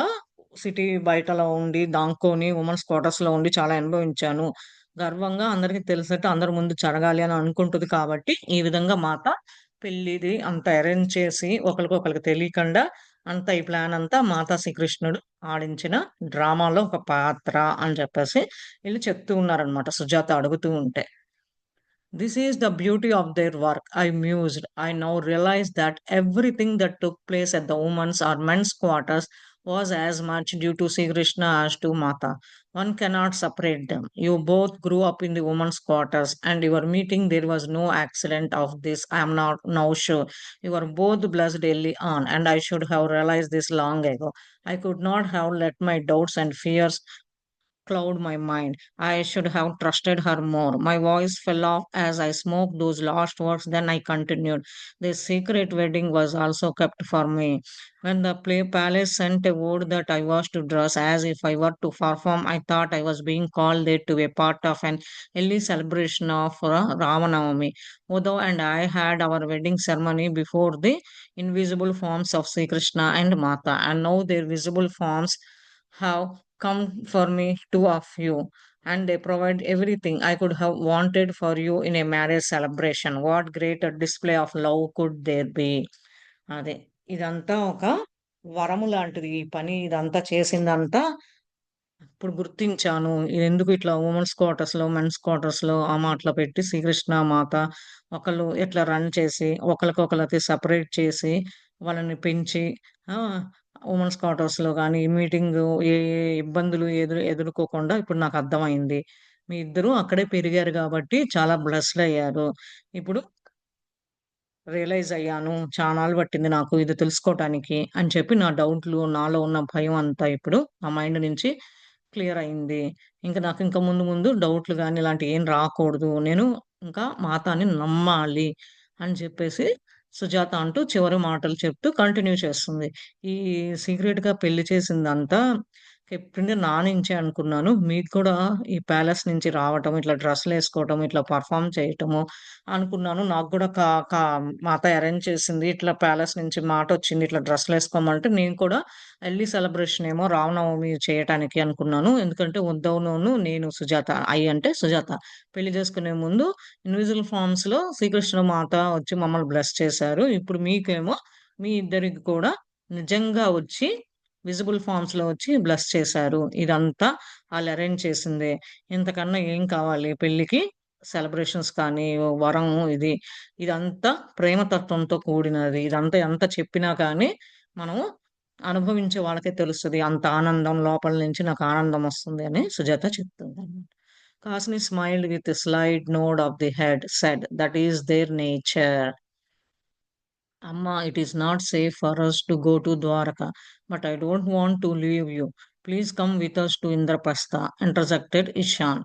సిటీ బయటలో ఉండి, దాక్కొని వుమెన్స్ క్వార్టర్స్‌లో ఉండి చాలా అనుభవించాను. గర్వంగా అందరికి తెలిసేట్టు అందరి ముందు జరగాలి అని అనుకుంటది కాబట్టి, ఈ విధంగా మాత పెళ్లిది అంత అరేంజ్ చేసి ఒకళ్ళకొకళ్ళకి తెలియకుండా అంతా ఈ ప్లాన్ అంతా మాతా శ్రీకృష్ణుడు ఆడించిన డ్రామాలో ఒక పాత్ర అని చెప్పేసి వీళ్ళు చెప్తూ ఉన్నారనమాట సుజాత అడుగుతూ ఉంటే. This is the beauty of their work, I mused. I now realize that everything that took place at the women's or men's quarters was as much due to Sri Krishna as to Mata. One cannot separate them. You both grew up in the women's quarters, and your meeting there was no accident of this. I am not now sure. You were both blessed early on, and I should have realized this long ago. I could not have let my doubts and fears cloud my mind. I should have trusted her more. My voice fell off as I spoke those last words. Then I continued. This secret wedding was also kept for me. When the play palace sent a word that I was to dress as if I were to perform, I thought I was being called there to be a part of an early celebration of Ramanavami. Uddhav and I had our wedding ceremony before the invisible forms of Sri Krishna and Mata, and now their visible forms have come for me, two of you, and they provide everything I could have wanted for you in a marriage celebration. What greater display of love could there be? అదే. ఇదంతా ఒక వరము లాంటిది. ఈ పని ఇదంతా చేసిందంతా ఇప్పుడు గుర్తించాను. ఎందుకు ఇట్లా వుమెన్స్ క్వార్టర్స్‌లో, మెన్స్ క్వార్టర్స్‌లో అట్లా పెట్టి శ్రీకృష్ణ మాత ఒకళ్ళు ఇట్లా రన్ చేసి, ఒకళ్ళకొకళ్ళకి సెపరేట్ చేసి, వాళ్ళని పెంచి ఆ! వుమెన్స్ క్వార్టర్స్‌లో గాని, మీటింగు ఏ ఏ ఇబ్బందులు ఎదుర్కోకుండా ఇప్పుడు నాకర్థమైంది. మీ ఇద్దరు అక్కడే పెరిగారు గాబట్టి చాలా బ్లెస్డ్ అయ్యారు. ఇప్పుడు రియలైజ్ అయ్యాను. చానాళ్ళు పట్టింది నాకు ఇది తెలుసుకోటానికి అని చెప్పి నా డౌట్‌లు, నాలో ఉన్న భయం అంతా ఇప్పుడు నా మైండ్ నుంచి క్లియర్ అయింది. ఇంక ముందు ముందు డౌట్‌లు గాని ఇలాంటియి ఏం రాకూడదు. నేను ఇంకా మాతాని నమ్మాలి అని చెప్పేసి సుజాత అంటూ చివరి మాటలు చెప్తూ కంటిన్యూ చేస్తుంది. ఈ సీక్రెట్‌గా పెళ్లి చేసిందంతా చెప్పింది నా నుంచే అనుకున్నాను. మీకు కూడా ఈ ప్యాలెస్ నుంచి రావటం, ఇట్లా డ్రెస్సులేసుకోవటం, ఇట్లా పెర్ఫార్మ్ చేయటము అనుకున్నాను. నాకు గూడా మా అత్త అరేంజ్ చేసింది. ఇట్లా ప్యాలెస్ నుంచి మాటొచ్చింది. ఇట్లా డ్రెస్సులేసుకోమంటే నేను కూడా ఎళ్లి సెలబ్రేషన్ ఏమో రామనవమి చేయటానికి అనుకున్నాను. ఎందుకంటే ఉద్ధవ్‌నును నేను సుజాత. అంటే సుజాత. పెళ్లి చేసుకునే ముందు ఇన్విజిబుల్ ఫార్మ్స్‌లో శ్రీకృష్ణ మాత వచ్చి మమ్మల్ని బ్లెస్ చేశారు. ఇప్పుడు మీకేమో మీ ఇద్దరికి కూడా నిజంగా వచ్చి విజిబుల్ ఫార్మ్స్‌లో వచ్చి బ్లెస్ చేశారు. ఇదంతా ఆళ్ళు అరేంజ్ చేసిందే. ఇంతకన్నా ఏం కావాలి పెళ్ళికి? సెలబ్రేషన్స్ కానీ, వరం ఇది. ఇదంతా ప్రేమతత్వంతో కూడినది. ఇదంతా ఎంత చెప్పినా కానీ, మనము అనుభవించే వాళ్ళకే తెలుస్తది. అంత ఆనందం లోపల నుంచి నాకు ఆనందమొస్తుంది అని సుజాత చెప్తుందనమాట. Kasini smiled with a slight nod of the head said, "that is their nature." Amma, it is not safe for us to go to Dwaraka, but I don't want to leave you. Please come with us to Indraprastha, interjected Ishan.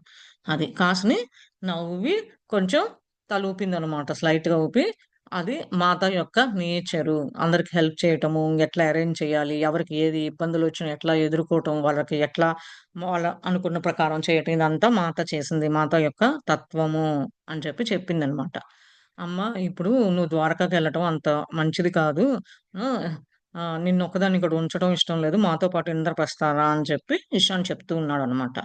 అది కాస్ట్‌ని నవ్వి కొంచెం తల ఊపిందనమాట. స్లైట్‌గా ఊపి, అది మాత యొక్క nature. అందరికి help చేయటము, ఎట్లా అరేంజ్ చేయాలి, ఎవరికి ఏది ఇబ్బందులొచ్చినా ఎట్లా ఎదుర్కోవటం, వాళ్ళకి ఎట్లా వాళ్ళ అనుకున్న ప్రకారం చేయటం ఇదంతా మాత చేసింది. మాత యొక్క తత్వము అని చెప్పిందనమాట. అమ్మ ఇప్పుడు నువ్వు ద్వారకాకెళ్ళటం అంత మంచిది కాదు. ఆహ్, నిన్నొక్కదాన్ని ఇక్కడ ఉంచడం ఇష్టం లేదు. మాతో పాటు ఇంద్రప్రస్థ రా అని చెప్పి ఇషాన్ చెప్తూ ఉన్నాడనమాట.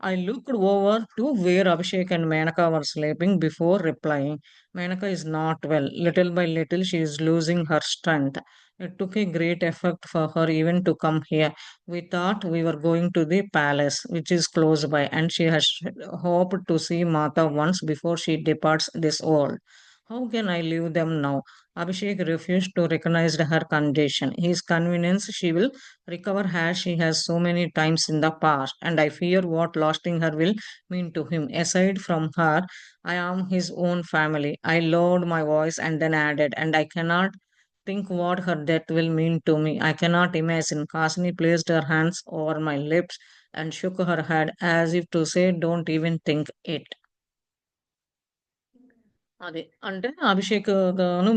I looked over to where Abhishek and Menaka were sleeping before replying. Menaka is not well. Little by little, she is losing her strength. It took a great effort for her even to come here. We thought we were going to the palace, which is close by, and she has hoped to see Mata once before she departs this world. How can I leave them now? Abhishek refused to recognize her condition. He is convinced she will recover as she has so many times in the past, and I fear what losing her will mean to him. Aside from her, I am his own family. I lowered my voice and then added, and I cannot think what her death will mean to me. I cannot imagine. Kasni placed her hands over my lips and shook her head as if to say, don't even think it. అది. అంటే అభిషేక్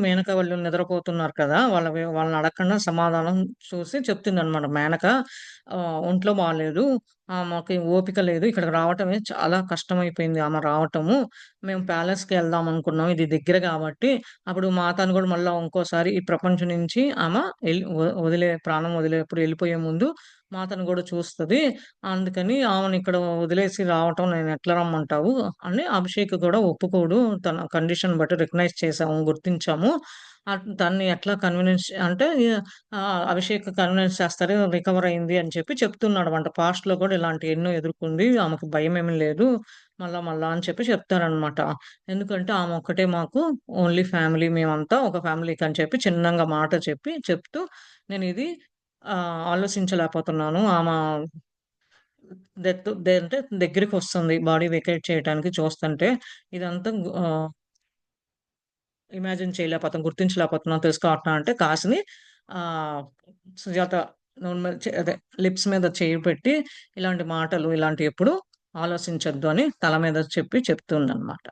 మేనక వాళ్ళు నిద్రపోతున్నారు కదా! వాళ్ళని అడగకుండా సమాధానం చూసి చెప్తుందనమాట. మేనక ఒంట్లో బాలేదు. ఆమెకి ఓపిక లేదు. ఇక్కడికి రావటమే చాలా కష్టమైపోయింది ఆమె రావటము. మేము ప్యాలెస్‌కి ఎళ్దాం అనుకున్నాం. ఇది దగ్గర గాబట్టి, అప్పుడు మాతను గూడా మళ్ళా ఇంకోసారి ఈ ప్రపంచం నుంచి ఆమె ప్రాణం వదిలేప్పుడు ఎళ్ళిపోయే ముందు మాతను గూడా చూస్తది. అందుకని ఆమెనిక్కడ వదిలేసి రావటం నేనెట్లా రమ్మంటావు? అని అభిషేక్ గూడా ఒప్పుకోడు. తన కండిషన్ బట్టి రికగ్నైజ్ చేసాము, గుర్తించాము. తనని ఎట్లా కన్విన్స్ అంటే అభిషేక్ కన్విన్స్ చేస్తారు. రికవర్ అయింది అని చెప్తున్నాడన్నమాట. పాస్ట్‌లో కూడా ఇలాంటియి ఎన్నో ఎదుర్కొంది. ఆమెకు భయమేమి లేదు. మళ్ళా అని చెప్తారనమాట. ఎందుకంటే ఆమె ఒక్కటే మాకు ఓన్లీ ఫ్యామిలీ. మేమంతా ఒక ఫ్యామిలీకి అని చిన్నంగా మాట చెప్తూ నేనిది ఆలోచించలేకపోతున్నాను. అంటే దగ్గరికొస్తుంది. బాడీ వెకేట్ చేయటానికి చూస్తుంటే ఇదంతా ఇమాజిన్ చేయలేకపోతున్నాం, గుర్తించలేకపోతున్నాం, తెలుసుకోలేకపోతున్నాం అంటే కాసిని ఆహ్, సుజాత నోటి మీద అదే లిప్స్ మీద చెయ్యి పెట్టి ఇలాంటి మాటలు ఇలాంటియెప్పుడు ఆలోచించొద్దు అని తల మీద చెప్తుందనమాట.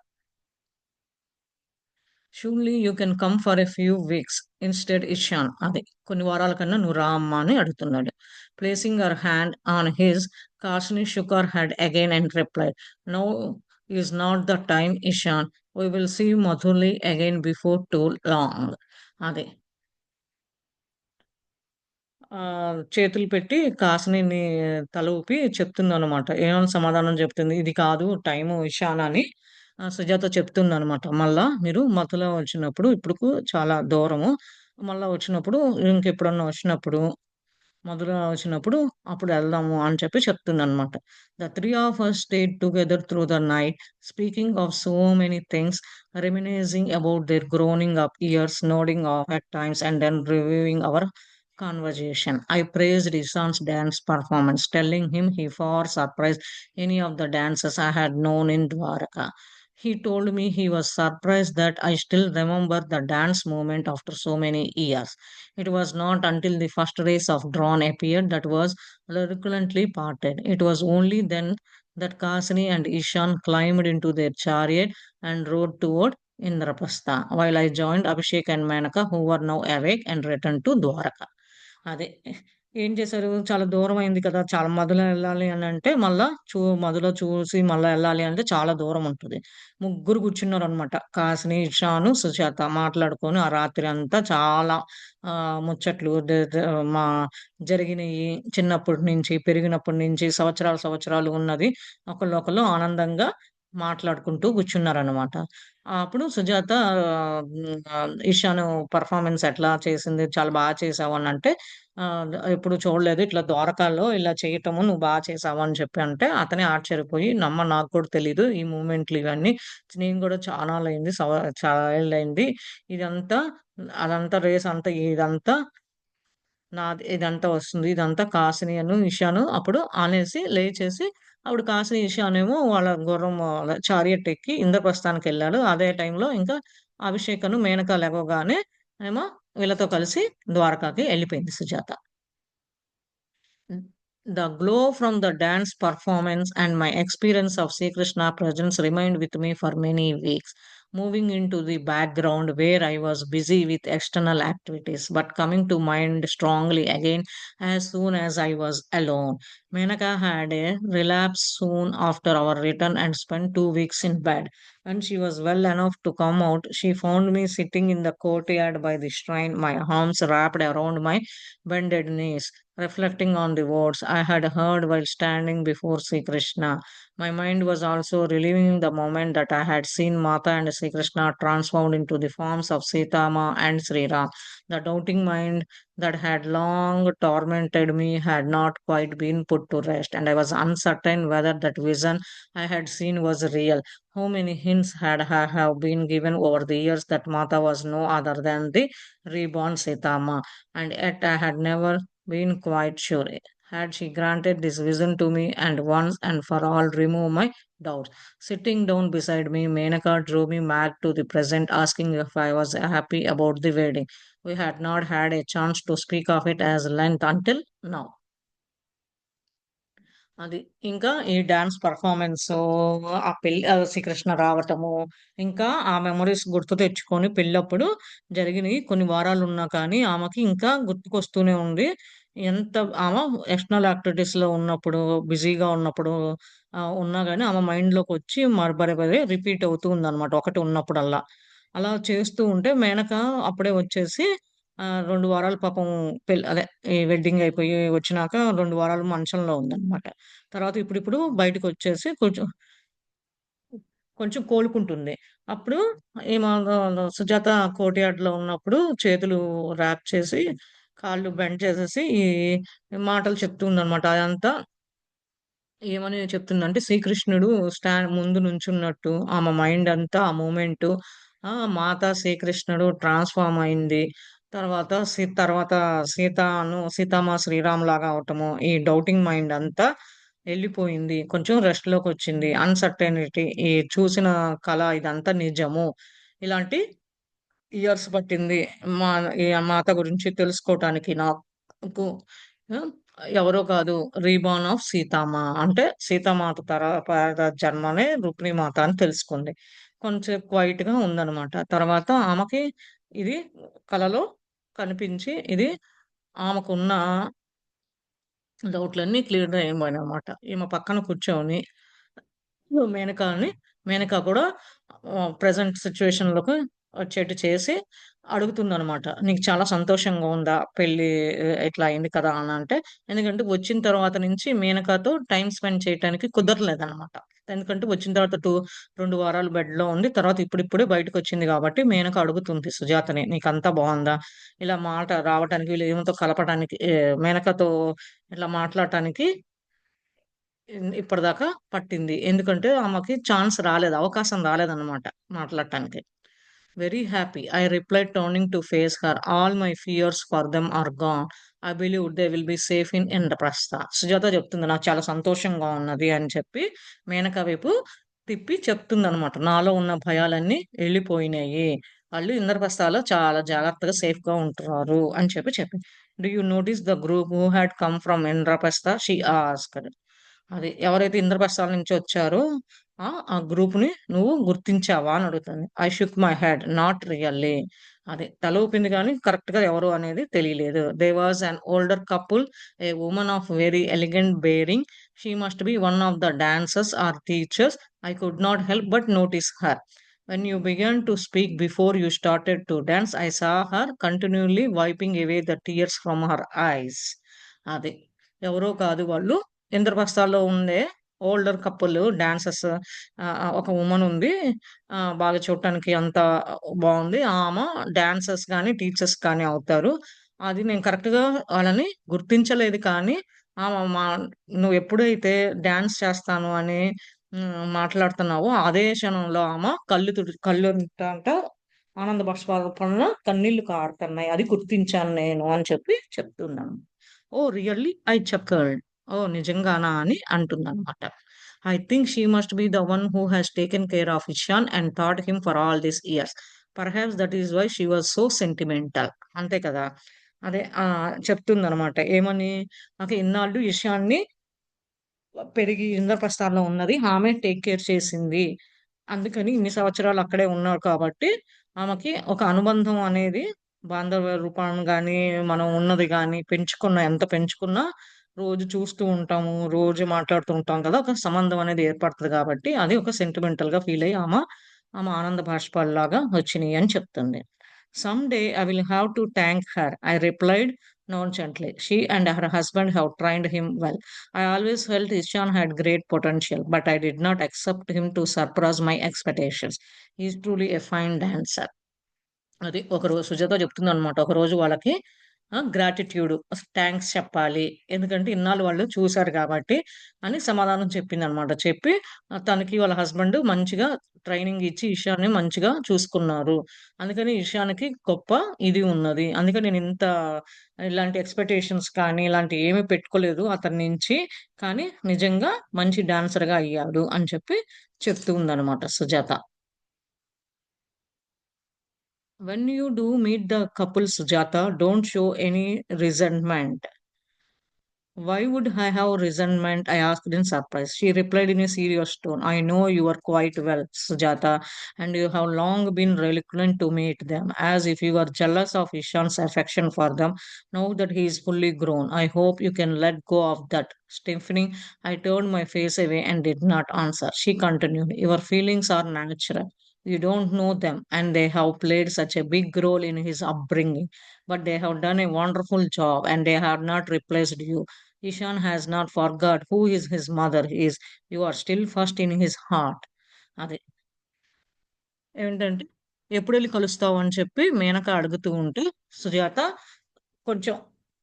Surely you can come for a few weeks instead Ishan. అది. కొన్ని వారాల కన్నా నువ్వు రా అమ్మా అని అడుగుతున్నాడు. Placing her hand on his, Kasini shook her head again and replied, now is not the time Ishan. We will see Madhuli again before too long. అది. చేతులు పెట్టి కాసినిని తల ఊపి చెప్తుందనమాట. ఏమని సమాధానం చెప్తుంది. ఇది కాదు టైము ఇషాన్ అని సుజాత చెప్తుందనమాట. మళ్ళా మీరు మత్తులో వచ్చినప్పుడు ఇప్పుడుకు చాలా దూరము. మళ్ళా వచ్చినప్పుడు ఇంకెప్పుడన్నా వచ్చినప్పుడు మధుర వచ్చినప్పుడు అప్పుడు వెళ్దాము అని చెప్పి చెప్తుందనమాట. The three of us stayed together through the night, speaking of so many things, reminiscing about their growing up years, nodding off at times, and then reviewing our conversation. I praised Ishan's dance performance, telling him he far surprised any of the dances I had known in Dwaraka. He told me he was surprised that I still remember the dance movement after so many years. It was not until the first race of dawn appeared that was reluctantly parted. It was only then that Kasini and Ishan climbed into their chariot and rode toward Indraprastha, while I joined Abhishek and Manaka, who were now awake and returned to Dwaraka. అదే. ఏం చేశారు, చాలా దూరమైంది కదా! చాలా మధులో ఎళ్ళాలి అనంటే, మళ్ళా మధులో చూసి మళ్ళా ఎళ్ళాలి అంటే చాలా దూరముంటది. ముగ్గురు కూర్చున్నారనమాట. కాసిని, ఇషాను, సుజాత మాట్లాడుకొని ఆ రాత్రి అంతా చాలా ముచ్చట్లు మా జరిగినియి. చిన్నప్పటి నుంచి, పెరిగినప్పటి నుంచి, సంవత్సరాలు, సంవత్సరాలు ఉన్నది. ఒకళ్ళొకళ్ళు ఆనందంగా మాట్లాడుకుంటూ కూర్చున్నారనమాట. అప్పుడు సుజాత ఇషాను పెర్ఫార్మన్స్ ఎట్లా చేసింది? చాలా చేశావు అనంటే, ఎప్పుడు చూడలేదు ఇట్లా ద్వారకాలో ఇలా చేయటము నువ్వు చేశావు అని చెప్పి అంటే, అతనే ఆశ్చర్యపోయి, నాకు కూడా తెలీదు ఈ మూవ్‌మెంట్లు ఇవన్నీ. నేను కూడా చానాళ్ళయింది. చాలా ఏళ్లయింది. ఇదంతా అదంతా రేస్ అంతా ఇదంతా నాది ఇదంతా వస్తుంది. ఇదంతా కాసిని ఇషాను అప్పుడు అనేసి లేచేసి అప్పుడు కాసిని, ఇషానేమో వాళ్ళ గుర్రం చారియట్ ఎక్కి ఇంద్రప్రస్థానికెళ్ళాడు. అదే టైంలో ఇంకా అభిషేకను, మేనక లెగవగానే ఏమో వీళ్ళతో కలిసి ద్వారకాకి ఎళ్ళిపోయింది Sujatha. The glow from the dance performance and my experience of Sri Krishna presence remained with me for many weeks, moving into the background where I was busy with external activities, but coming to mind strongly again as soon as I was alone. Menaka had a relapse soon after our return and spent 2 weeks in bed. When she was well enough to come out, she found me sitting in the courtyard by the shrine, my arms wrapped around my bended knees, reflecting on the words I had heard while standing before Sri Krishna. My mind was also reliving the moment that I had seen Mata and Sri Krishna transformed into the forms of Sitama and Sri Ram. The doubting mind that had long tormented me had not quite been put to rest, and I was uncertain whether that vision I had seen was real. How many hints have been given over the years that Mata was no other than the reborn Sitama, and yet I had never been quite sure. Had she granted this vision to me and once and for all remove my doubts? Sitting down beside me, Menaka drew me back to the present, asking if I was happy about the wedding. We had not had a chance to speak of it as length until now. అది. ఇంకా ఈ dance performance, ఆ పెళ్లి శ్రీకృష్ణ రావటము, ఇంకా ఆ memories గుర్తు తెచ్చుకొని పెళ్ళప్పుడు జరిగినయి కొన్ని వారాలున్నా కానీ ఆమెకి ఇంకా గుర్తుకొస్తూనే ఉంది. ఎంత ఆమె ఎక్స్‌టర్నల్ యాక్టివిటీస్‌లో ఉన్నప్పుడు, బిజీగా ఉన్నప్పుడు ఉన్నా గాని ఆమె మైండ్‌లోకొచ్చి పదే రిపీట్ అవుతూ ఉందనమాట ఒకటి ఉన్నప్పుడల్లా. అలా చేస్తూ ఉంటే మేనక అప్పుడే వచ్చేసి 2 వారాలు పాపం అదే ఈ వెడ్డింగ్ అయిపోయి వచ్చినాక 2 వారాలు మంచంలో ఉందనమాట. తర్వాత ఇప్పుడిప్పుడు బయటకొచ్చేసి కొంచెం కొంచెం కోలుకుంటుంది. అప్పుడు ఈమె సుజాత కోర్ట్‌యార్డ్‌లో ఉన్నప్పుడు చేతులు ర్యాప్ చేసి, కాళ్ళు బెండ్ చేసేసి ఈ మాటలు చెప్తుందనమాట. అదంతా ఏమని చెప్తుందంటే శ్రీకృష్ణుడు ముందు నుంచున్నట్టు ఆమె మైండ్ అంతా ఆ మూమెంటు మాత శ్రీకృష్ణుడు ట్రాన్స్‌ఫార్మ్ అయింది. తర్వాత సీతమ్మ శ్రీరామ్‌లాగా అవటము. ఈ డౌటింగ్ మైండ్ అంతా ఎళ్ళిపోయింది. కొంచెం రెస్ట్‌లోకొచ్చింది. అన్‌సర్టెనిటీ ఈ చూసిన కల ఇదంతా నిజము. ఇలాంటి ఇయర్స్ పట్టింది. మా ఈ మాత గురించి తెలుసుకోవటానికి నాకు. ఆహ్, ఎవరో కాదు రీబార్న్ ఆఫ్ సీతమ్మ. అంటే సీతామాత జన్మనే రుక్మిణీమాత అని తెలుసుకుంది. కొంచెం క్వైట్‌గా ఉందనమాట. తర్వాత ఆమెకి ఇది కలలో కనిపించి ఇది ఆమెకున్న డౌట్‌లన్నీ క్లియర్ అయిపోయినాయనమాట. ఈమె పక్కన కూర్చొని మేనకని మేనక కూడా ప్రెజెంట్ సిట్యుయేషన్‌లోకి వచ్చేట్టు చేసి అడుగుతుందనమాట. "నీకు చాలా సంతోషంగా ఉందా? పెళ్లి ఇట్లా అయింది కదా!" అనంటే, ఎందుకంటే వచ్చిన తర్వాత నుంచి మేనకతో టైమ్ స్పెండ్ చేయటానికి కుదరలేదనమాట. ఎందుకంటే వచ్చిన తర్వాత 2 వారాలు బెడ్‌లో ఉంది. తర్వాత ఇప్పుడిప్పుడే బయటకొచ్చింది గాబట్టి మేనక అడుగుతుంది సుజాతని. "నీకంతా బావుందా?" ఇలా మాట రావటానికి వీళ్ళు ఈమెతో కలపటానికి మేనకతో ఇట్లా మాట్లాడటానికి ఇప్పటిదాకా పట్టింది. ఎందుకంటే ఆమెకి ఛాన్స్ రాలేదు. అవకాశం రాలేదన్నమాట మాట్లాడటానికి. Very happy. I replied turning to face her. All my fears for them are gone. I believe they will be safe in Indraprastha. Sujatha చెప్తుంది. నాకు చాలా సంతోషంగా ఉన్నది అని చెప్పి మేనక వైపు తిప్పి చెప్తుందనమాట. నాలో ఉన్న భయాలన్నీ ఎళ్ళిపోయినాయి. వాళ్ళు ఇంద్రప్రస్థలో చాలా జాగ్రత్తగా సేఫ్‌గా ఉంటున్నారు అని చెప్పి చెప్పింది. "Do you notice the group who had come from Indraprastha?" she asked. అది ఎవరైతే ఇంద్రప్రస్థాల నుంచి వచ్చారో ఆ గ్రూప్‌ని నువ్వు గుర్తించావా అని అడుగుతుంది. I shook my head. Not really. అది తల ఊపింది గానీ కరెక్ట్‌గా ఎవరు అనేది తెలియలేదు. There was an older couple, a woman of very elegant bearing. She must be one of the dancers or teachers. I could not help but notice her. When you began to speak before you started to dance, I saw her continually wiping away the tears from her eyes. అది. ఎవరో కాదు వాళ్ళు ఇంద్రప్రస్థాల్లో ఉండే older couple dancers ఒక woman ఉంది. బాగా చూడటానికి అంతా బావుంది. ఆమె డాన్సర్స్ గాని, టీచర్స్ కానీ అవుతారు. అది నేను కరెక్ట్‌గా వాళ్ళని గుర్తించలేదు కానీ, ఆమె నువ్వు ఎప్పుడైతే డాన్స్ చేస్తాను అని మాట్లాడుతున్నావో అదే క్షణంలో ఆమె కళ్ళంటంట ఆనంద బాష్పాల కన్నీళ్లు కారుతున్నాయి. అది గుర్తించాను నేను అని చెప్పి చెప్తున్నాను. Oh! Really? I chuckled. Oh! నిజంగానా అని అంటుందనమాట. I think she must be the one who has taken care of Ishan and thought him for all these years. Perhaps that is why she was so sentimental. అంతే కదా! అదే చెప్తుందనమాట. ఏమని? నాకు ఇన్నాళ్ళు ఇషాన్‌ని పెరిగి ఇంద్రప్రస్థంలో ఉన్నది ఆమె టేక్ కేర్ చేసింది. అందుకని ఇన్ని సంవత్సరాలు అక్కడే ఉన్నారు కాబట్టి, ఆమెకి ఒక అనుబంధం అనేది బాంధవ్య రూపం గాని, మనం ఉన్నది గాని, ఎంత పెంచుకున్నా రోజు చూస్తూ ఉంటాము. రోజు మాట్లాడుతూ ఉంటాం కదా! ఒక సంబంధం అనేది ఏర్పడతది కాబట్టి, అది ఒక సెంటిమెంటల్‌గా ఫీల్ అయ్యి ఆమె ఆనంద బాష్పాల్లాగా వచ్చినియి అని చెప్తుంది. "Some day I will have to thank her," I replied nonchalantly. "She and her husband have trained him well. I always felt Ishan had great potential, but I did not accept him to surpass my expectations. He is truly a fine dancer." అది ఒకరోజు సుజాత చెప్తుందనమాట. ఒకరోజు వాళ్ళకి gratitude thanks చెప్పాలి. ఎందుకంటే ఇన్నాళ్ళు వాళ్ళు చూసారు కాబట్టి అని సమాధానం చెప్పిందనమాట. చెప్పి తనకి వాళ్ళ హస్బెండ్ మంచిగా ట్రైనింగ్ ఇచ్చి ఇషాన్ని మంచిగా చూసుకున్నారు. అందుకని ఇషాన్‌కి గొప్ప ఇది ఉన్నది. అందుకని ఇలాంటి ఎక్స్‌పెక్టేషన్స్ కానీ ఇలాంటివి ఏమి పెట్టుకోలేదు అతని నుంచి. కానీ నిజంగా మంచి డాన్సర్‌గా అయ్యాడు అని చెప్పి చెప్తూ ఉందనమాట Sujatha. When you do meet the couple, Sujata, don't show any resentment. Why would I have resentment? I asked in surprise. She replied in a serious tone. I know you are quite well, Sujata, and you have long been reluctant to meet them, as if you are jealous of Ishan's affection for them. Now that he is fully grown, I hope you can let go of that. Stiffening, I turned my face away and did not answer. She continued, your feelings are natural. You don't know them, and they have played such a big role in his upbringing. But they have done a wonderful job, and they have not replaced you. Ishan has not forgot who is his mother is. You are still first in his heart. అది. ఏంటంటే, ఎప్పుడెళ్లి కలుస్తావు అని చెప్పి మేనక అడుగుతూ ఉంటే, సుజాత కొంచెం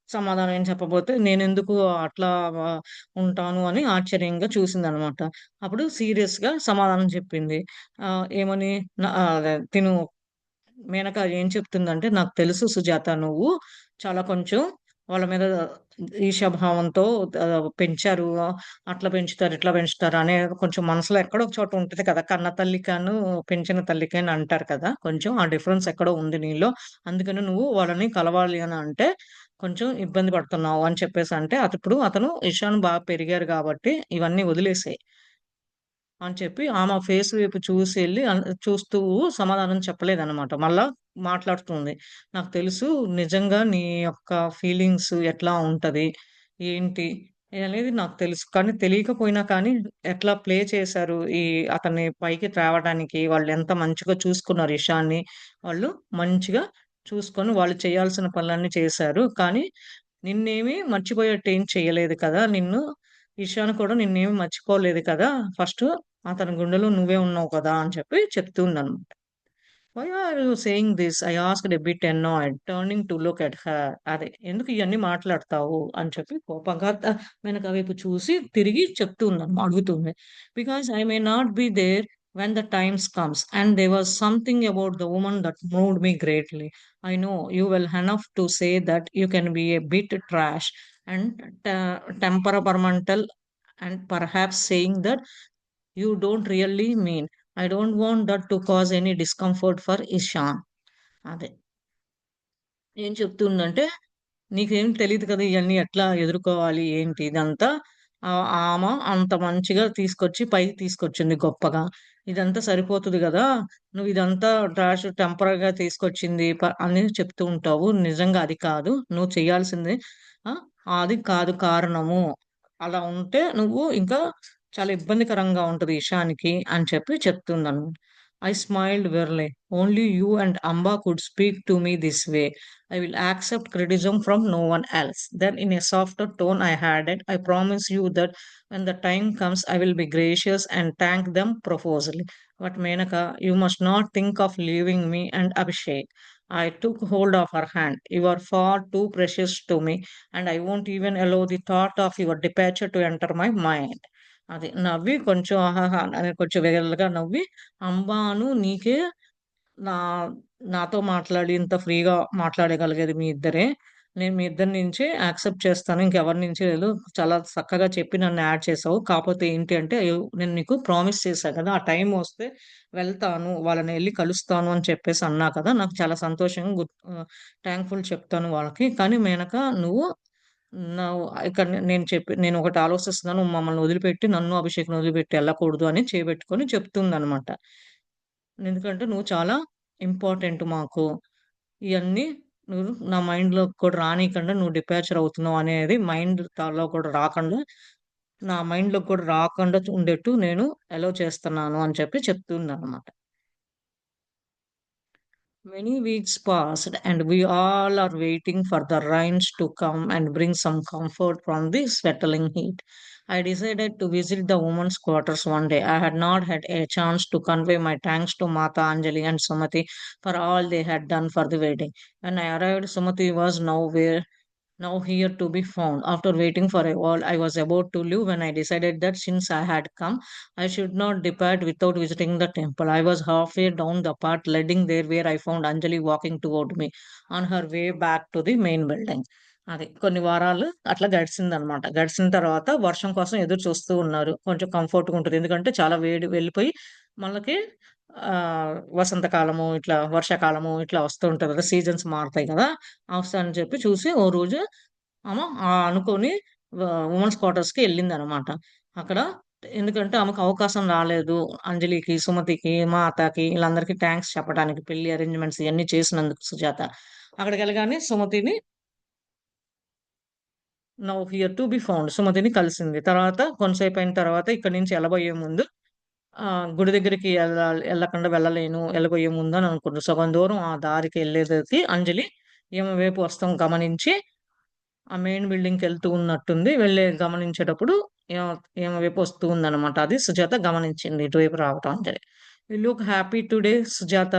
సమాధానం ఏం చెప్పబోతే, నేనెందుకు అట్లా ఉంటాను అని ఆశ్చర్యంగా చూసిందనమాట. అప్పుడు సీరియస్‌గా సమాధానం చెప్పింది. ఏమని అదే మేనక ఏం చెప్తుందంటే, "నాకు తెలుసు సుజాత నువ్వు చాలా కొంచెం వాళ్ళ మీద ఈర్ష్యాభావంతో పెంచారు. అట్లా పెంచుతారు, ఇట్లా పెంచుతారు" అనే కొంచెం మనసులో ఎక్కడో ఒక చోట ఉంటది కదా! కన్న తల్లికను, పెంచిన తల్లికి అని అంటారు కదా! కొంచెం ఆ డిఫరెన్స్ ఎక్కడో ఉంది నీలో. అందుకని నువ్వు వాళ్ళని కలవాలి అని అంటే కొంచెం ఇబ్బంది పడుతున్నావు అని చెప్పేసంటే, అతను ఇషాన్ బాగా పెరిగారు గాబట్టి ఇవన్నీ వదిలేసేయి. అని చెప్పి ఆమె ఫేస్ వైపు చూసెళ్ళి చూస్తూ సమాధానం చెప్పలేదనమాట. మళ్ళా మాట్లాడుతుంది. "నాకు తెలుసు నిజంగా నీ యొక్క ఫీలింగ్స్ ఎట్లా ఉంటది? ఏంటి? అనేది నాకు తెలుసు. కానీ తెలియకపోయినా కానీ ఎట్లా ప్లే చేశారు అతన్ని పైకి తేవడానికి వాళ్ళెంత మంచిగా చూసుకున్నారు ఇషాన్ని. వాళ్ళు మంచిగా చూసుకొని వాళ్ళు చేయాల్సిన పనులన్నీ చేశారు. కానీ నిన్నేమి మర్చిపోయేట్టు ఏం చేయలేదు కదా! ఇషాన్ కూడా నిన్నేమి మర్చిపోలేదు కదా! ఫస్టు అతని గుండెలో నువ్వే ఉన్నావు కదా! అని చెప్పి చెప్తుందనమాట. Why are you saying this? I asked a bit annoyed, turning to look at her. అదే ఎందుకు ఇయన్నీ మాట్లాడతావు? అని చెప్పి కోపంగా వెనక వైపు చూసి తిరిగి అడుగుతుంది. Because I may not be there when the times comes, and there was something about the woman that moved me greatly. I know you well enough to say that you can be a bit trash and temperamental, and perhaps saying that you don't really mean. I don't want that to cause any discomfort for Ishan. అదే. ఏం చెప్తుందంటే, "నీకేం తెలీదు కదా! ఇయన్నీ ఎట్లా ఎదుర్కోవాలి ఏంటి ఇదంతా. ఆమ అంత మంచిగా తీసుకొచ్చి పైకి తీసుకొచ్చింది గొప్పగా. ఇదంతా సరిపోతది గదా! నువ్విదంతా టెంపరరీగా తీసుకొచ్చింది అని చెప్తూ ఉంటావు. నిజంగా అది కాదు. నువ్వు చేయాల్సింది ఆ! అది కాదు కారణము. అలా ఉంటే నువ్వు ఇంకా చాలా ఇబ్బందికరంగా ఉంటది ఇషానికి" అని చెప్పి చెప్తుందనమాట. I smiled wearily. "Only you and Amba could speak to me this way. I will accept criticism from no one else." Then, in a softer tone, I added, "I promise you that when the time comes, I will be gracious and thank them profusely. But Menaka, you must not think of leaving me and Abhishek." I took hold of her hand. "You are far too precious to me, and I won't even allow the thought of your departure to enter my mind." అది నవ్వి కొంచెం ఆహాహా! అని కొంచెం వెగరలుగా నవ్వి, "అంబాను నీకే నా నాతో మాట్లాడి ఇంత ఫ్రీగా మాట్లాడగలిగేది మీ ఇద్దరే. నేను మీ ఇద్దరి నుంచే యాక్సెప్ట్ చేస్తాను. ఇంకెవరి నుంచి లేదు. చాలా చక్కగా చెప్పి నన్ను యాడ్ చేసావు. కాపోతే ఏంటి అంటే నేను నీకు ప్రామిస్ చేశా కదా! ఆ టైం వస్తే వెళ్తాను. వాళ్ళని ఎళ్లి కలుస్తాను అని చెప్పేసి అన్నా కదా! నాకు చాలా సంతోషంగా థాంక్‌ఫుల్ చెప్తాను వాళ్ళకి. కానీ మేనక నువ్వు నవ్ ఇక్కడ నేనొకటి ఆలోచిస్తున్నాను. నువ్వు మమ్మల్ని వదిలిపెట్టి నన్ను, అభిషేక్‌ని వదిలిపెట్టి ఎళ్ళకూడదు" అని చేబెట్టుకొని చెప్తుందనమాట. ఎందుకంటే నువ్వు చాలా ఇంపార్టెంట్ మాకు. ఇయన్నీ నువ్వు నా మైండ్‌లోకి కూడా రానీయకుండా నువ్వు డిపార్చర్ అవుతున్నావు అనేది మైండ్‌లో కూడా రాకుండా, నా మైండ్‌లోకి కూడా రాకుండా ఉండేట్టు నేను అలౌ చేస్తున్నాను అని చెప్పి చెప్తుందనమాట. Many weeks passed, and we all are waiting for the rains to come and bring some comfort from the settling heat. I decided to visit the women's quarters one day. I had not had a chance to convey my thanks to Mata Anjali and Sumati for all they had done for the wedding. When I arrived, Sumati was now here to be found. After waiting for a while, I was about to leave when I decided that since I had come, I should not depart without visiting the temple. I was halfway down the path leading there where I found Anjali walking toward me on her way back to the main building. అది కొన్ని వారాలు అట్లా గడిచిందనమాట. గడిచిన తర్వాత వర్షం కోసం ఎదురు చూస్తూ ఉన్నారు. కొంచెం కంఫర్ట్‌గా ఉంటది. ఎందుకంటే చాలా వేడి వెళ్ళిపోయి మనకి వసంతకాలము, ఇట్లా వర్షాకాలము ఇట్లా వస్తూ ఉంటది కదా! సీజన్స్ మారుతాయి కదా! అని చెప్పి చూసి ఓ రోజు ఆమె అనుకోని వుమెన్స్ క్వార్టర్స్‌కి ఎళ్ళిందనమాట. అక్కడ ఎందుకంటే ఆమెకు అవకాశం రాలేదు. అంజలికి, సుమతికి, మా అత్తకి ఈళ్ళందరికీ థాంక్స్ చెప్పడానికి పెళ్లి అరేంజ్‌మెంట్స్ ఇయన్నీ చేసినందుకు సుజాత. అక్కడికెళ్ళగానే సుమతిని now here to be found సుమతిని కలిసింది. తర్వాత కొంతసేపయిన తర్వాత ఇక్కడి నుంచి ఎళ్ళబోయే ముందు గుడి దగ్గరికి ఎళ్ళకుండా వెళ్ళలేను. ఎళ్ళబోయే ముందు అని అనుకుంది. సగం దూరం ఆ దారికి ఎళ్ళేసరికి అంజలి ఈమె వైపు వస్తాం గమనించి ఆ మెయిన్ బిల్డింగ్‌కెళ్తూ ఉన్నట్టుంది. గమనించేటప్పుడు ఈమె ఈమె వైపు వస్తూ ఉందనమాట. అది సుజాత గమనించింది. ఇటువైపు రావటం Anjali. "You look happy today Sujatha.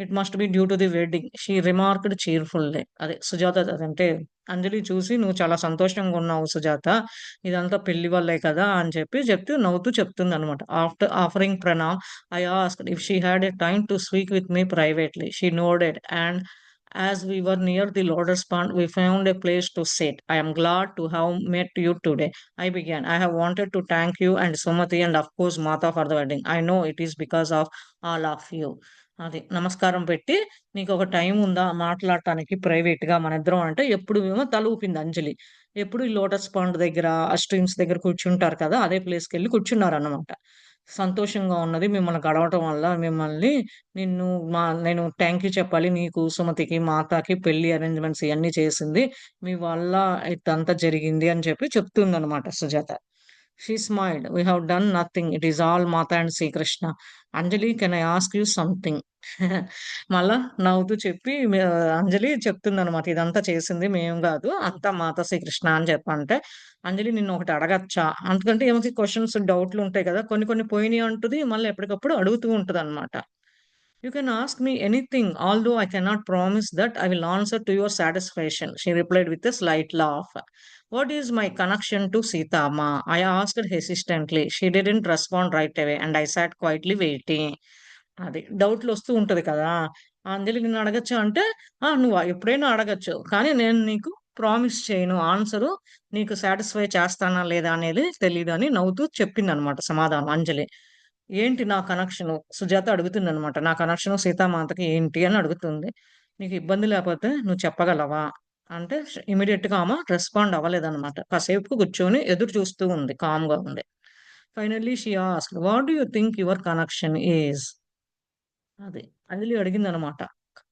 It must be due to the wedding," she remarked cheerfully. అదే సుజాత అదంటే అంజలి చూసి, "నువ్వు చాలా సంతోషంగా ఉన్నావు సుజాత. ఇదంతా పెళ్లి వల్లే కదా!" అని చెప్పి చెప్తూ నవ్వుతూ చెప్తుందనమాట. After offering pranam, I asked if she had a time to speak with me privately. She nodded and as we were near the lotus pond, we found a place to sit. "I am glad to have met you today," I began. "I have wanted to thank you and Sumati and of course Mata for the wedding. I know it is because of all of you." అది నమస్కారం పెట్టి, "నీకొక time ఉందా మాట్లాడటానికి ప్రైవేట్‌గా మనిద్దరం" అంటే ఎప్పుడు ఏమో తల ఊపింది అంజలి. ఎప్పుడు ఈ లోటస్ పాండ్ దగ్గర, ఆ స్ట్రీమ్స్ దగ్గర కూర్చుంటారు కదా! అదే ప్లేస్‌కెళ్ళి కూర్చున్నారన్నమాట. సంతోషంగా ఉన్నది మిమ్మల్ని గడవటం వల్ల. నిన్ను నేను థాంక్ యూ చెప్పాలి నీకు, సుమతికి, మాతకి పెళ్లి అరేంజ్‌మెంట్స్ ఇయన్నీ చేసింది. మీ వల్ల ఇదంతా జరిగింది అని చెప్పి చెప్తుందనమాట Sujatha. She smiled. "We have done nothing. It is all Mata and Sri Krishna." Anjali can I ask you something. మళ్ళా నవ్వుతూ చెప్పి అంజలి చెప్తుందనమాట. ఇదంతా చేసింది మేము గాదు. అంతా మాతా శ్రీకృష్ణ అని చెప్పంటే, అంజలి నిన్నొకటి అడగచ్చా? ఎందుకంటే ఈమెకి క్వెషన్స్, డౌట్‌లుంటాయి కదా! కొన్ని కొన్ని పోయినియి అంటది. మళ్ళీ ఎప్పటికప్పుడు అడుగుతూ ఉంటదనమాట. "You can ask me anything, although I cannot promise that I will answer to your satisfaction," she replied with a slight laugh. "What is my connection to Sita Ma?" I asked hesitantly. She didn't respond right away, and I sat quietly waiting. అది డౌట్‌లొస్తూ ఉంటది కదా! అంజలి నిన్ను అడగచ్చా అంటే, ఆ! నువ్వు ఎప్పుడైనా అడగొచ్చు. కానీ నేను నీకు ప్రామిస్ చేయను. ఆన్సరు నీకు సాటిస్ఫై చేస్తానా లేదా అనేది తెలీదు అని నవ్వుతూ చెప్పిందనమాట సమాధానం అంజలి. ఏంటి నా కనెక్షను? సుజాత అడుగుతుందనమాట. నా కనెక్షను సీతామాతకి ఏంటి అని అడుగుతుంది. నీకు ఇబ్బంది లేపోతే నువ్వు చెప్పగలవా? అంటే ఇమ్మీడియేట్‌గా ఆమె రెస్పాండ్ అవ్వలేదనమాట. కాసేపు కూర్చొని ఎదురు చూస్తూ ఉంది. కామ్‌గా ఉంది. Finally she asked, "what do you think your connection is?" అది. అంజలి అడిగిందనమాట.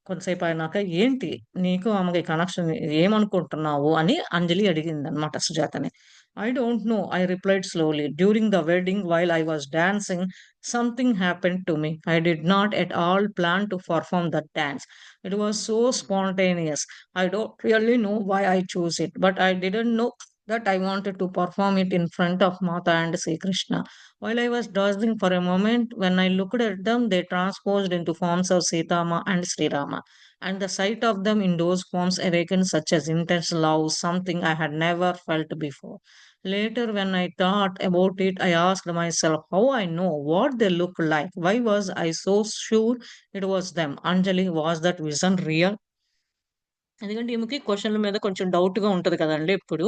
కొంతసేపు అయినాక, "ఏంటి నీకు ఆమెకి కనెక్షన్ ఏమనుకుంటున్నావు?" అని అంజలి అడిగిందనమాట సుజాతని. "I don't know," I replied slowly. "During the wedding, while I was dancing, something happened to me. I did not at all plan to perform that dance. It was so spontaneous. I don't really know why I chose it, but I didn't know that I wanted to perform it in front of Mata and Sri Krishna. While I was dancing for a moment, when I looked at them, they transposed into forms of Sitama and Sri Rama. And the sight of them in those forms awakened such as intense love, something I had never felt before. Later, when I thought about it, I asked myself how I know what they look like. Why was I so sure it was them? Anjali, was that vision real? ఎందుకంటే ఈమెకి క్వెషన్‌ల మీద కొంచెం డౌట్‌గా ఉంటది కదండీ ఎప్పుడు.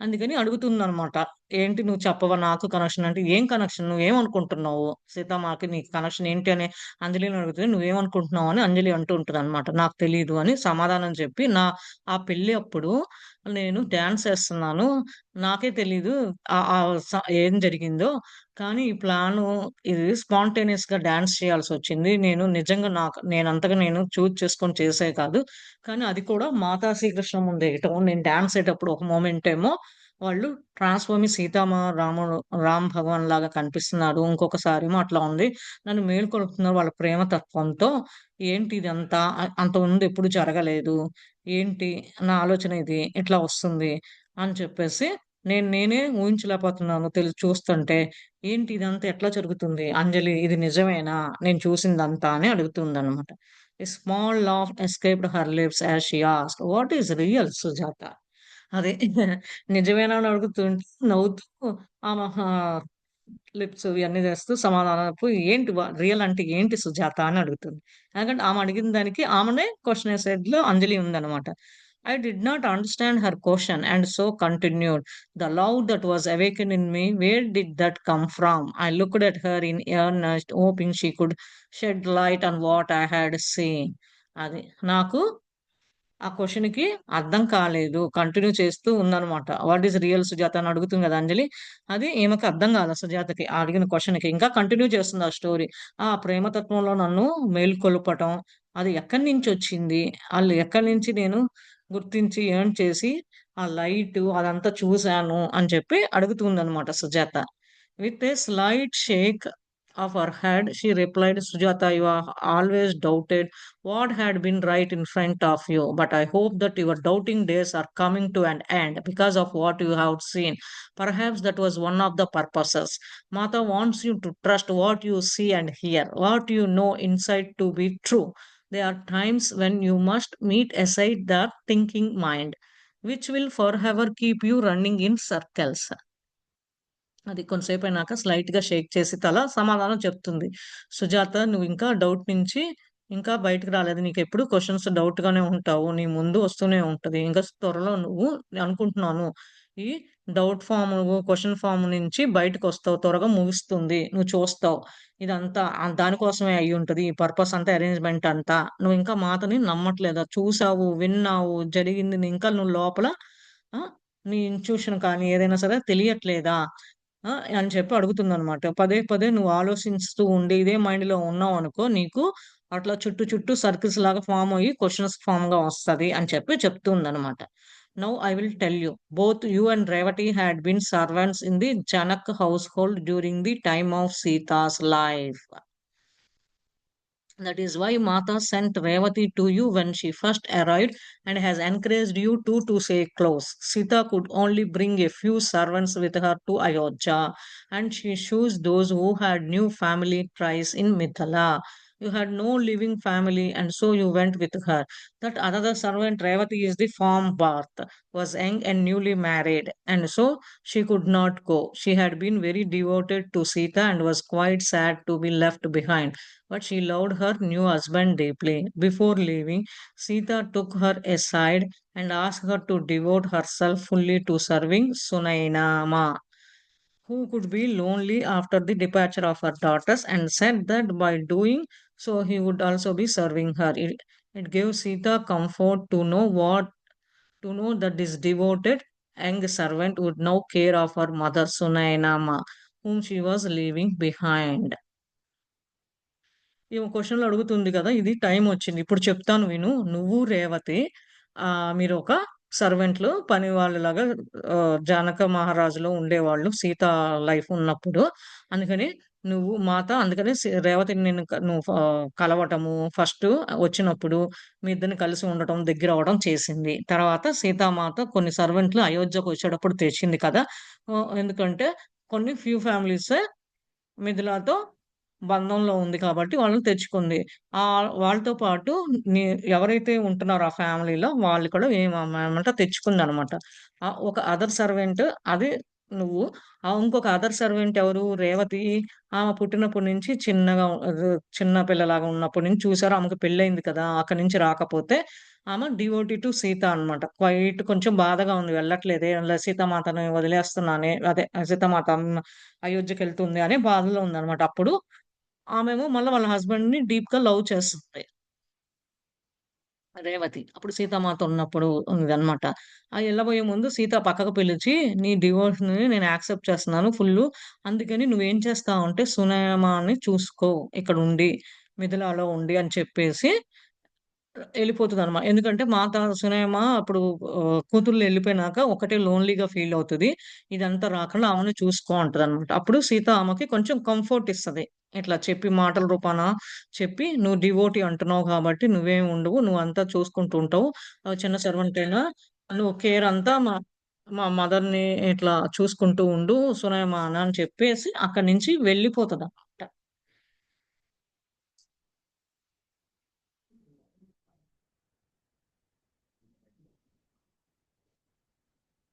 అందుకని అడుగుతుందనమాట. "ఏంటి నువ్వు చెప్పవా నాకు కనెక్షన్" అంటే, "ఏం కనెక్షన్? నువ్వేమనుకుంటున్నావు? సీతమ్మకి నీకు కనెక్షన్ ఏంటి?" అని అంజలిని అడిగితే, "నువ్వేమనుకుంటున్నావు?" అని అంజలి అంటూ ఉంటదనమాట. "నాకు తెలీదు" అని సమాధానం చెప్పి, ఆ పెళ్లి అప్పుడు నేను డాన్స్ ఏస్తున్నాను. నాకే తెలీదు ఆహ్, ఆహ్, స ఏం జరిగిందో. కానీ ఈ ప్లాను ఇది స్పాంటేనియస్‌గా డాన్స్ చేయాల్సొచ్చింది. నేను నిజంగా నేనంతగా నేను చూజ్ చేసుకొని చేసేది కాదు. కానీ అది కూడా 'మాతా శ్రీకృష్ణ' ముందేయటం. నేను డాన్స్ ఏటప్పుడు ఒక మొమెంట్ ఏమో వాళ్ళు ట్రాన్స్‌ఫార్మ్ సీతామ రాముడు రామ్ భగవాన్ లాగా కనిపిస్తున్నారు. ఇంకొకసారేమో అట్లా ఉంది. నన్ను మేలుకొలుపుతున్నారు వాళ్ళ ప్రేమ తత్వంతో. ఏంటి ఇదంతా? అంతకుముందు ఎప్పుడు జరగలేదు. ఏంటి నా ఆలోచన ఇది. ఇట్లా వస్తుంది అని చెప్పేసి నేనే ఊహించలేకపోతున్నాను చూస్తుంటే. ఏంటి ఇదంతా ఎట్లా జరుగుతుంది? అంజలి ఇది నిజమేనా? నేను చూసిందంతా అని అడుగుతుందనమాట. A small laugh escaped her lips as she asked, "What is real, Sujata?" అదే నిజమేనా అని అడుగుతుంటే నవ్వుతూ ఆమె లిప్స్ ఇవన్నీ చేస్తూ సమాధానపు ఏంటి రియల్ అంటే ఏంటి సుజాత అని అడుగుతుంది. ఎందుకంటే ఆమె అడిగిన దానికి ఆమెనే క్వెషన్ ఏసేట్లో అంజలి ఉందన్నమాట. I did not understand her question and so continued. The love that was awakened in me, where did that come from? I looked at her in earnest, hoping she could shed light on what I had seen. అది. నాకు ఆ క్వెషన్‌కి అర్థం కాలేదు. Continue చేస్తూ ఉందనమాట. What is real Sujatha అని అడుగుతుంది గదా అంజలి. అది ఈమెకి అర్థం కాలా సుజాతకి. ఆ అడిగిన క్వెషన్‌కి. ఇంకా కంటిన్యూ చేస్తుంది ఆ స్టోరీ. ఆ ప్రేమతత్వంలో నన్ను మేల్కొలుపటం, అది ఎక్కడి నుంచొచ్చింది? ఆళ్ళు ఎక్కడి నుంచి నేను గుర్తించి ఎర్న్ చేసి, ఆ లైటు అదంతా చూసాను అని చెప్పి అడుగుతుందనమాట Sujatha. With a slight shake of her head, she replied, "Sujata, you have always doubted what had been right in front of you, but I hope that your doubting days are coming to an end because of what you have seen. Perhaps that was one of the purposes. Mata wants you to trust what you see and hear, what you know inside to be true. There are times when you must meet aside the thinking mind, which will forever keep you running in circles." అది కొంతసేపయినాక స్లైట్‌గా షేక్ చేసి తల సమాధానం చెప్తుంది. "సుజాత నువ్వింకా doubt నుంచి ఇంకా బయటకి రాలేదు. నీకెప్పుడు క్వెషన్స్ డౌట్‌గానే ఉంటావు. నీ ముందు వస్తూనే ఉంటది. ఇంకా త్వరలో నువ్వు అనుకుంటున్నాను. ఈ డౌట్ ఫార్మ్, క్వెషన్ ఫార్మ్ నుంచి బయటకొస్తావు. త్వరగా ముగుస్తుంది. నువ్వు చూస్తావు. ఇదంతా దానికోసమే అయ్యుంటది. ఈ పర్పస్ అంతా అరేంజ్‌మెంట్ అంతా. నువ్వింకా మాటని నమ్మట్లేదా? చూసావు, విన్నావు, జరిగింది ఇంకా నువ్వు లోపల ఆ! నీ ఇన్‌ట్యూషన్ కానీ ఏదైనా సరే తెలియట్లేదా?" అని చెప్పి అడుగుతుందనమాట. పదే పదే నువ్వు ఆలోచిస్తూ ఉండి ఇదే మైండ్‌లో ఉన్నావనుకో నీకు అట్లా చుట్టూ చుట్టూ సర్కిల్స్ లాగా ఫార్మ్ అయ్యి క్వెషన్స్ ఫార్మ్‌గా వస్తది అని చెప్పి చెప్తుందనమాట. "Now I will tell you. Both you and Revathi had been servants in the Janak household during the time of Sita's life." That is why Mata sent Revati to you when she first arrived and has encouraged you to stay close. Sita could only bring a few servants with her to Ayodhya, and she chose those who had new family ties in Mithila. You had no living family, and so you went with her. That another servant, Revati, is the farm Barth, was young and newly married, and so she could not go. She had been very devoted to Sita and was quite sad to be left behind, but she loved her new husband deeply. Before leaving, Sita took her aside and asked her to devote herself fully to serving Sunainama, who could be lonely after the departure of her daughters, and said that by doing so he would also be serving her. It gave Sita comfort to know that this devoted young servant would now care of her mother Sunainama, whom she was leaving behind. ఈమె క్వెషన్‌లు అడుగుతుంది కదా! ఇది టైమొచ్చింది. ఇప్పుడు చెప్తాను విను. నువ్వు, రేవతి మీరొక సర్వెంట్లు పని వాళ్ళలాగా జనక మహారాజులో ఉండేవాళ్ళు సీత లైఫ్ ఉన్నప్పుడు. అందుకని నువ్వు మాత అందుకని రేవతిని నిన్ను నువ్వు కలవటము ఫస్టు వచ్చినప్పుడు మీ ఇద్దరిని కలిసి ఉండటం, దగ్గరవ్వడం చేసింది. తర్వాత సీతామాత కొన్ని సర్వెంట్లు అయోధ్యకొచ్చేటప్పుడు తెచ్చింది కదా! ఎందుకంటే కొన్ని ఫ్యూ ఫ్యామిలీసే మిథిలాతో బంధంలో ఉంది కాబట్టి వాళ్ళని తెచ్చుకుంది. వాళ్ళతో పాటు నీ ఎవరైతే ఉంటున్నారో ఆ ఫ్యామిలీలో వాళ్ళు కూడా ఏమంట తెచ్చుకుందనమాట. ఒక అదర్ సర్వెంట్ అది నువ్వు. ఇంకొక అదర్ సర్వెంట్ ఎవరు? రేవతి. ఆమె పుట్టినప్పటి నుంచి చిన్న పిల్లలాగా ఉన్నప్పటి నుంచి చూసారు. ఆమెకు పెళ్లయింది కదా! అక్కడి నుంచి రాకపోతే ఆమె డివోటీ టు సీత అనమాట. కొంచెం బాధగా ఉంది. వెళ్ళట్లేదే సీతామాతని వదిలేస్తున్నానే అదే సీతామాత అయోధ్యకెళ్తుంది అనే బాధలో ఉందనమాట. అప్పుడు ఆమేమో మళ్ళా వాళ్ళ హస్బెండ్‌ని డీప్‌గా లవ్ చేస్తుంది. రేవతి. అప్పుడు సీతామాత ఉన్నప్పుడు ఇదనమాట. ఎళ్ళబోయే ముందు సీత పక్కకు పిలిచి, "నీ డివోషన్‌ని నేను యాక్సెప్ట్ చేస్తున్నాను ఫుల్లు. అందుకని నువ్వేం చేస్తావంటే సునయమాని చూసుకో ఇక్కడుండి. మిథిలాలో ఉండి" అని చెప్పేసి ఎందుకంటే మాత సునయమ అప్పుడు కూతుర్లు ఎళ్ళిపోయినాక ఒకటే లోన్‌లీగా ఫీల్ అవుతది. ఇదంతా రాకుండా ఆమెని చూసుకో అంటదనమాట. అప్పుడు సీత ఆమెకి కొంచెం కంఫర్ట్ ఇస్తది. ఇట్లా చెప్పి మాటల రూపాన చెప్పి, "నువ్వు డివోటీ అంటున్నావు కాబట్టి నువ్వేమి ఉండవు. నువ్వంతా చూసుకుంటూ ఉంటావు. చిన్న సర్వెంట్ అయినా నువ్వు కేర్ అంతా మా మా మదర్‌ని ఇట్లా చూసుకుంటూ ఉండు సునయమ" అని చెప్పేసి అక్కడి నుంచి వెళ్ళిపోతది.